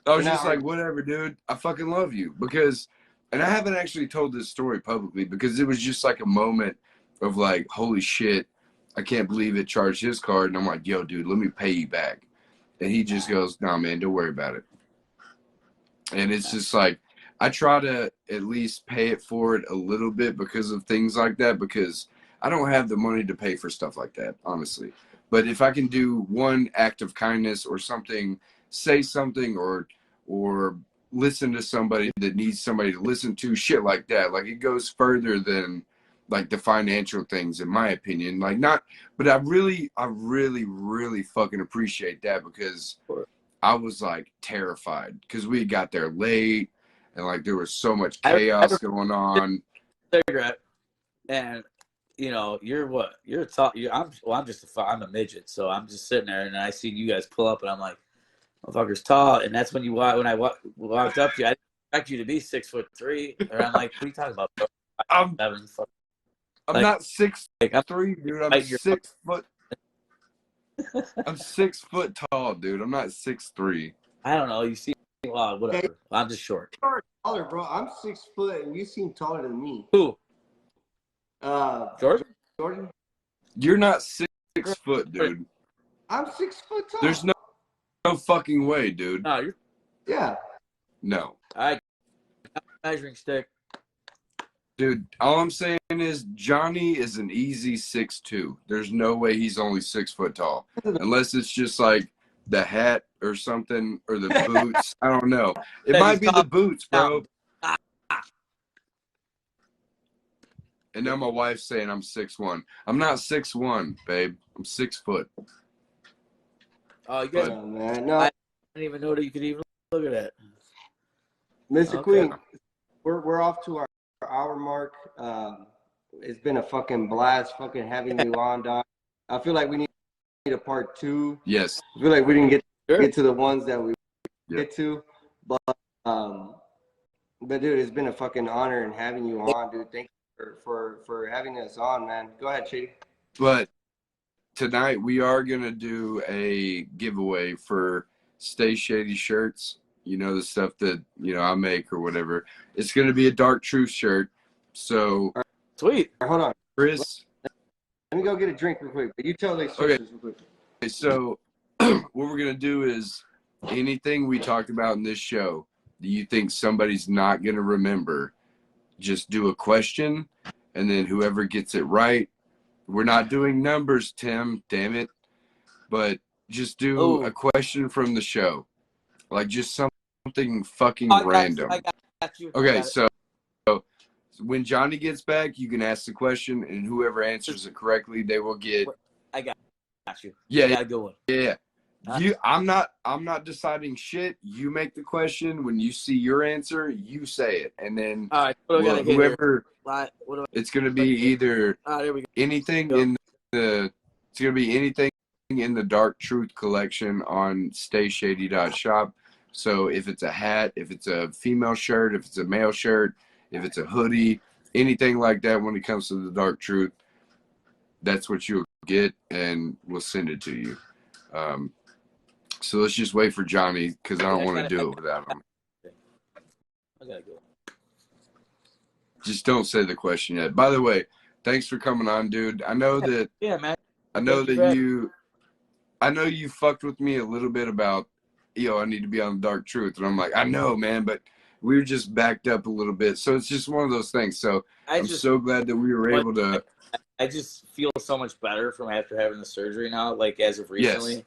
I was just like, whatever, dude. I fucking love you. Because, and I haven't actually told this story publicly because it was just like a moment of like, holy shit, I can't believe it charged his card. And I'm like, yo, dude, let me pay you back. And he just goes, nah, man, don't worry about it. And it's just like, I try to at least pay it forward a little bit because of things like that, because I don't have the money to pay for stuff like that, honestly. But if I can do one act of kindness or something, say something or listen to somebody that needs somebody to listen to, shit like that. Like it goes further than like the financial things, in my opinion. Like not, but I really fucking appreciate that because I was like terrified because we got there late and like there was so much chaos going on. Cigarette, and you're what? You're tall. I'm a midget, so I'm just sitting there and I see you guys pull up and I'm like, motherfucker's tall, and that's when I walked up to you. I didn't expect you to be 6'3", or I'm like, what are you talking about, bro? I'm not 6'3", dude. I'm 6 foot. I'm 6 foot tall, dude. I'm not 6'3". I don't know. You seem whatever. I'm just short. You're taller, bro. I'm 6 foot, and you seem taller than me. Who? Jordan. You're not 6 foot, dude. I'm 6 foot tall. There's no fucking way, dude. No, you're. Yeah. No. I measuring stick. Dude, all I'm saying is Johnny is an easy 6'2". There's no way he's only 6 foot tall. Unless it's just like the hat or something or the boots. I don't know. It might be the boots, bro. And now my wife's saying I'm 6'1". I'm not 6'1", babe. I'm 6 foot. Oh, you guys, man. No. I didn't even know that you could even look at that. Mr. Queen, we're off to our hour mark. It's been a fucking blast fucking having you on, Doc. I feel like we need a part 2. Yes. I feel like we didn't get to the ones that we get to. But dude, it's been a fucking honor and having you on, dude. Thank you for having us on, man. Go ahead, Shady. But tonight we are gonna do a giveaway for Stay Shady shirts. The stuff that I make or whatever. It's gonna be a Dark Truth shirt. So sweet. Hold on, Chris. Let me go get a drink real quick. But you tell these real quick. Okay, so what we're gonna do is anything we talked about in this show that you think somebody's not gonna remember, just do a question, and then whoever gets it right. We're not doing numbers, Tim. Damn it! But just do a question from the show, like just something fucking random. I got you. Okay, so when Johnny gets back, you can ask the question, and whoever answers it correctly, they will get. I got you. Yeah, I got a good one. Yeah. I'm not deciding shit. You make the question. When you see your answer, you say it, and then All right, what do I gotta hit whoever here? it's going to be either there we anything go. in the it's going to be anything in the Dark Truth collection on stayshady.shop. So if it's a hat, if it's a female shirt, if it's a male shirt, if it's a hoodie, anything like that when it comes to the Dark Truth, that's what you'll get, and we'll send it to you. So let's just wait for Johnny, because I don't want to do it without him. I gotta go. Just don't say the question yet. By the way, thanks for coming on, dude. I know that man. I know you fucked with me a little bit about, I need to be on the Dark Truth. And I'm like, I know, man, but we were just backed up a little bit. So it's just one of those things. So I'm so glad that we were able to. I just feel so much better from after having the surgery now, like as of recently. Yes.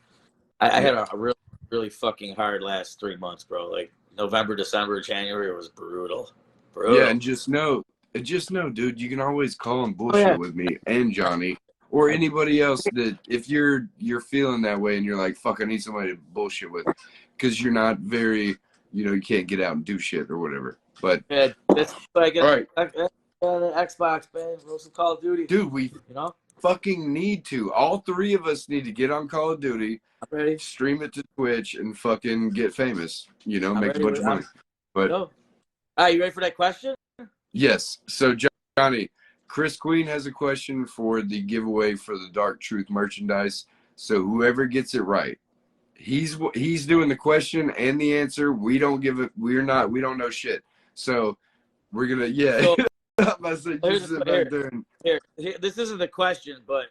I had a really, really fucking hard last 3 months, bro. Like November, December, January was brutal. Yeah, and just know, dude, you can always call and bullshit with me and Johnny or anybody else that if you're feeling that way and you're like, fuck, I need somebody to bullshit with, because you're not very, you can't get out and do shit or whatever. But yeah, that's like all right. The Xbox, man. Some Call of Duty. Dude, we fucking need to. All three of us need to get on Call of Duty. I'm ready. Stream it to Twitch and fucking get famous. Make a bunch of money. But you ready for that question? Yes. So Johnny, Kris Queen has a question for the giveaway for the Dark Truth merchandise. So whoever gets it right, he's doing the question and the answer. We don't give it. We don't know shit. So we're gonna So, Here, this isn't the question, but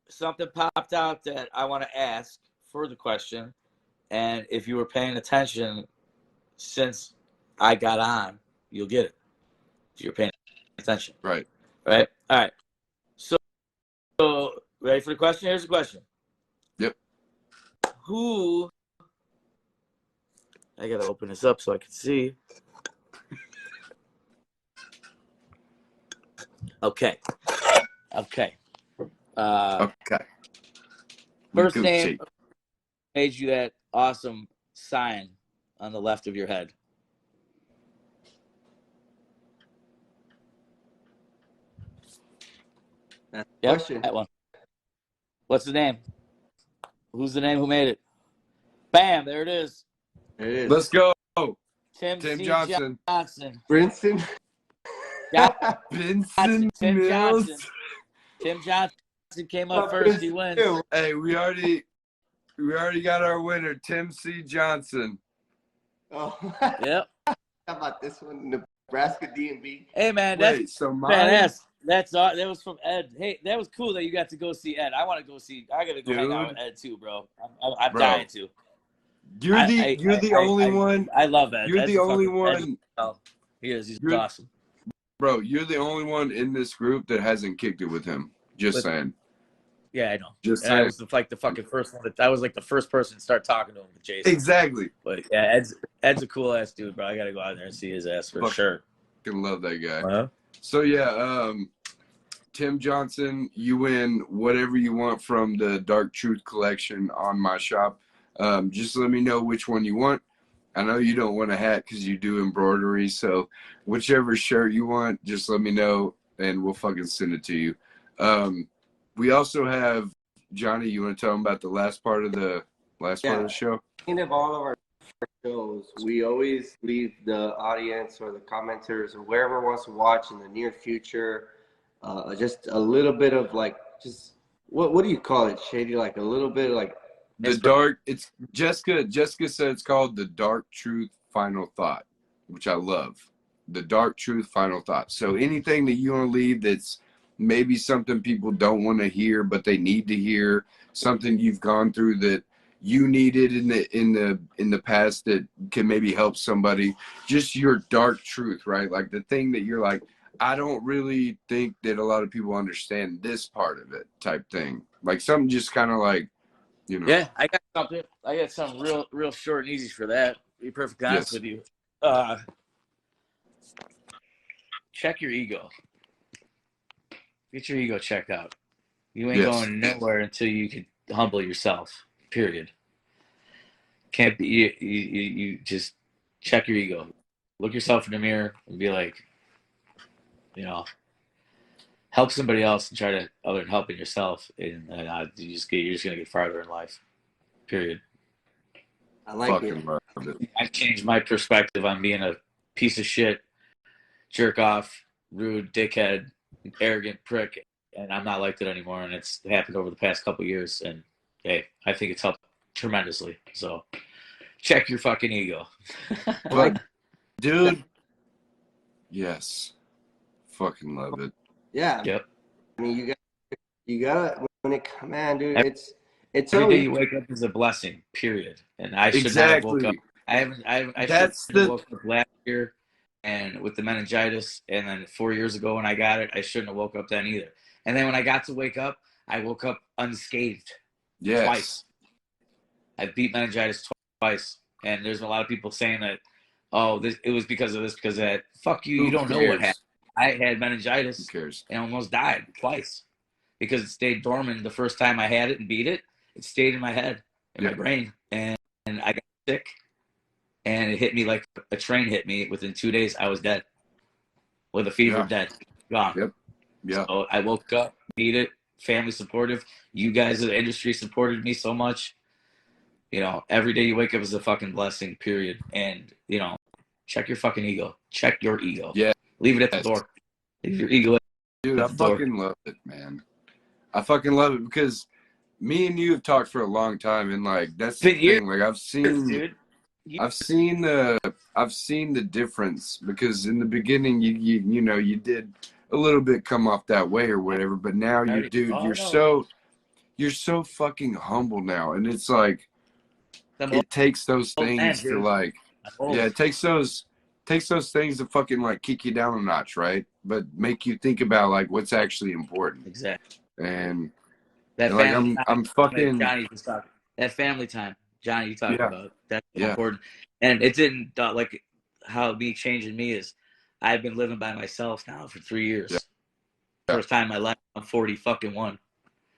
something popped out that I want to ask for the question. And if you were paying attention since I got on, you'll get it. If you're paying attention. Right. All right. So ready for the question? Here's the question. Yep. I got to open this up so I can see. Okay. First name made you that awesome sign on the left of your head. That's the question. That one. What's the name? Who's the name who made it? Bam, there it is. There it is. Let's go. Tim Johnson. Brinson. Vincent Tim Mills. Johnson. Tim Johnson came up first. He wins. Hey, we already got our winner, Tim C. Johnson. Oh. Yep. How about this one, Nebraska DMV? Hey man, that's badass. That was from Ed. Hey, that was cool that you got to go see Ed. I gotta go hang out with Ed too, bro. I'm dying to. You're the only one. I love Ed. You're the only one. He is. He's awesome. Bro, you're the only one in this group that hasn't kicked it with him. Just saying. Yeah, I know. Just saying. I was like the fucking first one. I was like the first person to start talking to him with Jason. Exactly. But yeah, Ed's a cool ass dude, bro. I gotta go out there and see his ass for sure. Fucking love that guy. Uh-huh. So yeah, Tim Johnson, you win whatever you want from the Dark Truth collection on my shop. Just let me know which one you want. I know you don't want a hat because you do embroidery, so whichever shirt you want, just let me know and we'll fucking send it to you. We also have Johnny. You want to tell them about the last part of the show? At the end of all of our shows, we always leave the audience or the commenters or wherever wants to watch in the near future, just a little bit of like, just what do you call it, Shady? Like a little bit of like. It's Jessica said it's called the Dark Truth Final Thought, which I love. The Dark Truth Final Thought. So anything that you want to leave that's maybe something people don't want to hear but they need to hear, something you've gone through that you needed in the past that can maybe help somebody, just your dark truth, right? Like the thing that you're like, I don't really think that a lot of people understand this part of it, type thing. Like something just kind of like, Yeah, I got something real short and easy for that. To be perfectly honest with you. Check your ego. Get your ego checked out. You ain't going nowhere until you can humble yourself. Period. Can't be you just check your ego. Look yourself in the mirror and be like, help somebody else and try to other than helping yourself, and you're just gonna get farther in life. Period. I like it. Fucking love it. I changed my perspective on being a piece of shit, jerk off, rude, dickhead, arrogant prick, and I'm not like that anymore. And it's happened over the past couple of years, and hey, I think it's helped tremendously. So check your fucking ego. But, dude, yes, fucking love it. Yeah. Yep. I mean, you gotta when it man, dude. It's Every so day you wake up is a blessing. Period. And I should not have woke up. I should have woke up last year, and with the meningitis, and then 4 years ago when I got it, I shouldn't have woke up then either. And then when I got to wake up, I woke up unscathed. Yes. Twice. I beat meningitis twice, and there's a lot of people saying that, it was because of this, because of that. Fuck you. You don't know what happened. I had meningitis and almost died twice because it stayed dormant the first time I had it and beat it. It stayed in my head, in my brain, and I got sick, and it hit me like a train hit me. Within 2 days, I was dead with a fever, dead, gone. Yep. Yeah. So I woke up, beat it, family supportive. You guys in the industry supported me so much. Every day you wake up is a fucking blessing, period. And, check your fucking ego. Check your ego. Yeah. Leave it at the door. Leave your ego Dude, I fucking love it, man. I fucking love it because me and you have talked for a long time, and like that's the thing. Like I've seen the difference, because in the beginning you did a little bit come off that way or whatever, but now you're so fucking humble now, and it's like it takes those things to like it takes those things to fucking like kick you down a notch, right? But make you think about like what's actually important. Exactly. And that like I'm fucking Johnny was talking. That family time, Johnny, you talk about. That's important. And it didn't like how me changing me is I've been living by myself now for 3 years. Yeah. First time in my life, I'm 41.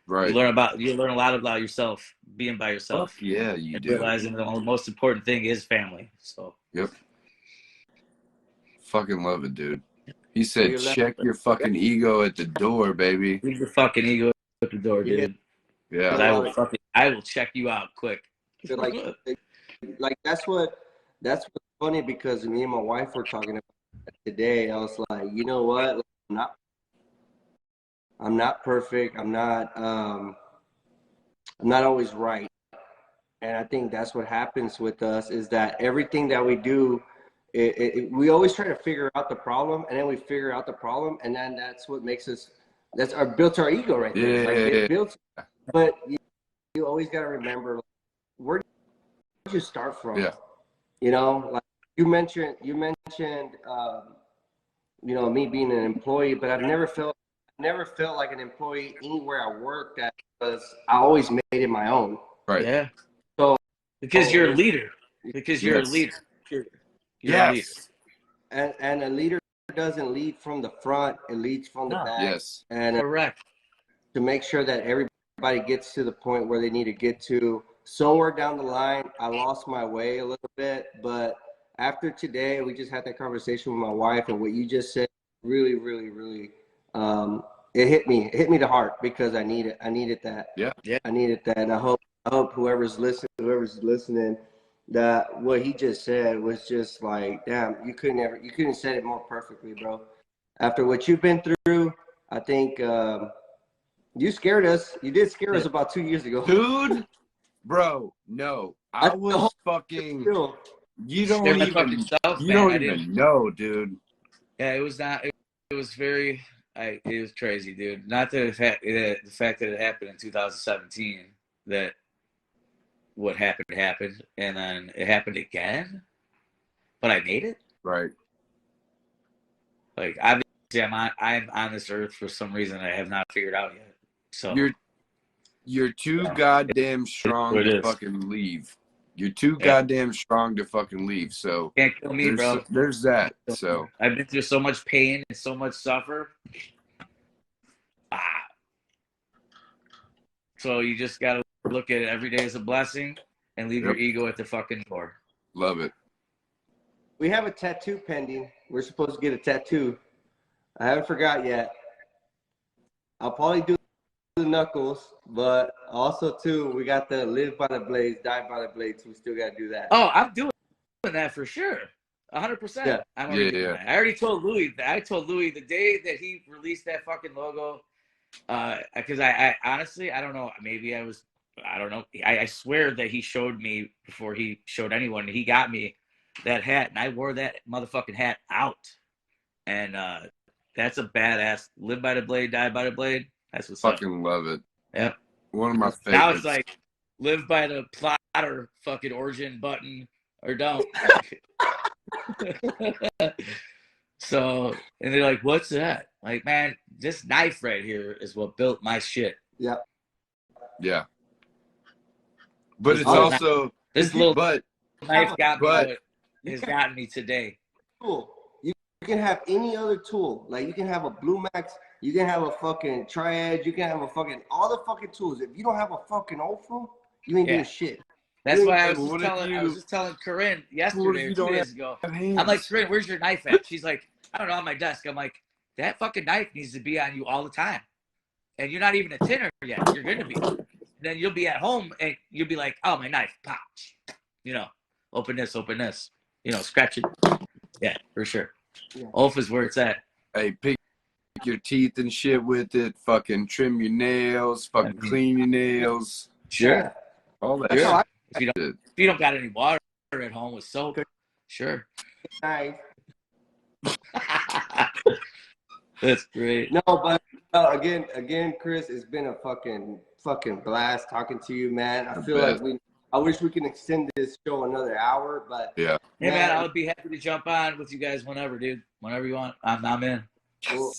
Right. You learn a lot about yourself being by yourself. Fuck yeah, you do. Realizing the most important thing is family. So. Yep. Fucking love it, dude. He said, check your fucking ego at the door, baby. Leave your fucking ego at the door, dude. Yeah. I will check you out quick. Like that's what's funny, because me and my wife were talking about it today. I was like, you know what? I'm not perfect. I'm not always right. And I think that's what happens with us, is that everything that we do, we always try to figure out the problem, and then we figure out the problem, and then that's what makes us, built our ego right there. It builds, but you always got to remember, where did you start from? Yeah. Like you mentioned, me being an employee, but I've never felt like an employee anywhere I worked at, because I always made it my own. Right. Yeah. So because you're a leader. Because you're a leader. You're a leader. And a leader doesn't lead from the front; it leads from the back. Yes. And correct. To make sure that everybody gets to the point where they need to get to. Somewhere down the line, I lost my way a little bit, but after today, we just had that conversation with my wife, and what you just said really, really, really, it hit me. It hit me to heart, because I needed that. Yeah. I needed that, and I hope whoever's listening, that what he just said was just like, damn, you couldn't have said it more perfectly, bro. After what you've been through, I think you scared us. You did scare us about 2 years ago, dude. Bro, no, I was fucking. You don't even know, dude. Yeah, it was not. It was very. It was crazy, dude. Not the fact that it happened in 2017, that what happened, and then it happened again, but I made it. Right. Like, obviously, I'm on this earth for some reason I have not figured out yet. So you're too goddamn strong to fucking leave. You're too goddamn strong to fucking leave. So can't kill me, bro. There's that. So I've been through so much pain and so much suffer. So you just gotta look at it every day as a blessing and leave your ego at the fucking door. Love it. We have a tattoo pending. We're supposed to get a tattoo. I haven't forgot yet. I'll probably do the knuckles, but also too, we got the live by the blades, die by the blades. So we still got to do that. Oh, I'm doing that for sure. 100%. Yeah. I'm already doing that. I already told Louis that. I told Louis the day that he released that fucking logo, because I honestly, I don't know. Maybe I don't know. I swear that he showed me before he showed anyone. He got me that hat, and I wore that motherfucking hat out. And that's a badass. Live by the blade, die by the blade. That's what's fucking love it. Yep. One of my favorites. Now it's like live by the plotter fucking origin button or don't. So, and they're like, what's that? Like, man, this knife right here is what built my shit. Yeah. Yeah. But it's also this little but knife got me what has gotten me today. Cool. You can have any other tool. Like you can have a Blue Max, you can have a fucking Tri-Edge, you can have a fucking all the fucking tools. If you don't have a fucking Olfa, you ain't doing shit. That's why I was just telling Corinne yesterday or 2 days ago. I'm like, Corinne, where's your knife at? She's like, I don't know, on my desk. I'm like, that fucking knife needs to be on you all the time. And you're not even a tinner yet. You're going to be. Then you'll be at home and you'll be like, oh, my knife, pop. You know, open this. You know, scratch it. Yeah, for sure. Yeah. Olf is where it's at. Hey, pick your teeth and shit with it. Fucking trim your nails. Fucking clean your nails. Sure. All that shit. If you don't got any water at home with soap, sure. Nice. That's great. No, but again, Chris, it's been a fucking blast talking to you, man. I feel like I wish we can extend this show another hour, but yeah. Hey man, I would be happy to jump on with you guys whenever, dude. Whenever you want, I'm in. Cool.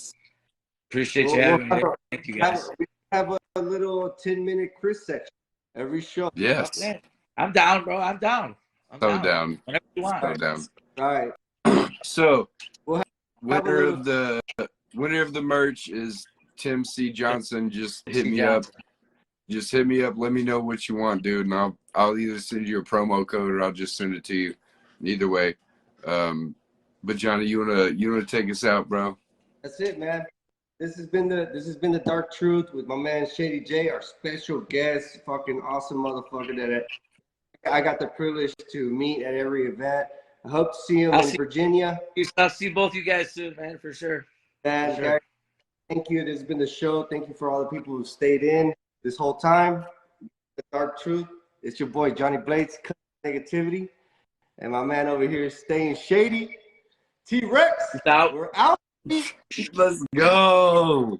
Appreciate you having me. Thank you guys. We have a little 10-minute Chris section every show. Yes. I'm down, bro. I'm down. Down. Whenever you want. So down. All right. So, winner of the merch is Tim C. Johnson. Just hit me up. Just hit me up. Let me know what you want, dude, and I'll either send you a promo code or I'll just send it to you. Either way. But Johnny, you wanna take us out, bro? That's it, man. This has been the Dark Truth with my man Shady J, our special guest, fucking awesome motherfucker that I got the privilege to meet at every event. I hope to see him in Virginia. I'll see both you guys soon, man, for sure. And guys, thank you. This has been the show. Thank you for all the people who stayed in this whole time. The Dark Truth. It's your boy Johnny Blades, Cut Negativity, and my man over here staying shady. T-Rex. Out. We're out. Let's go.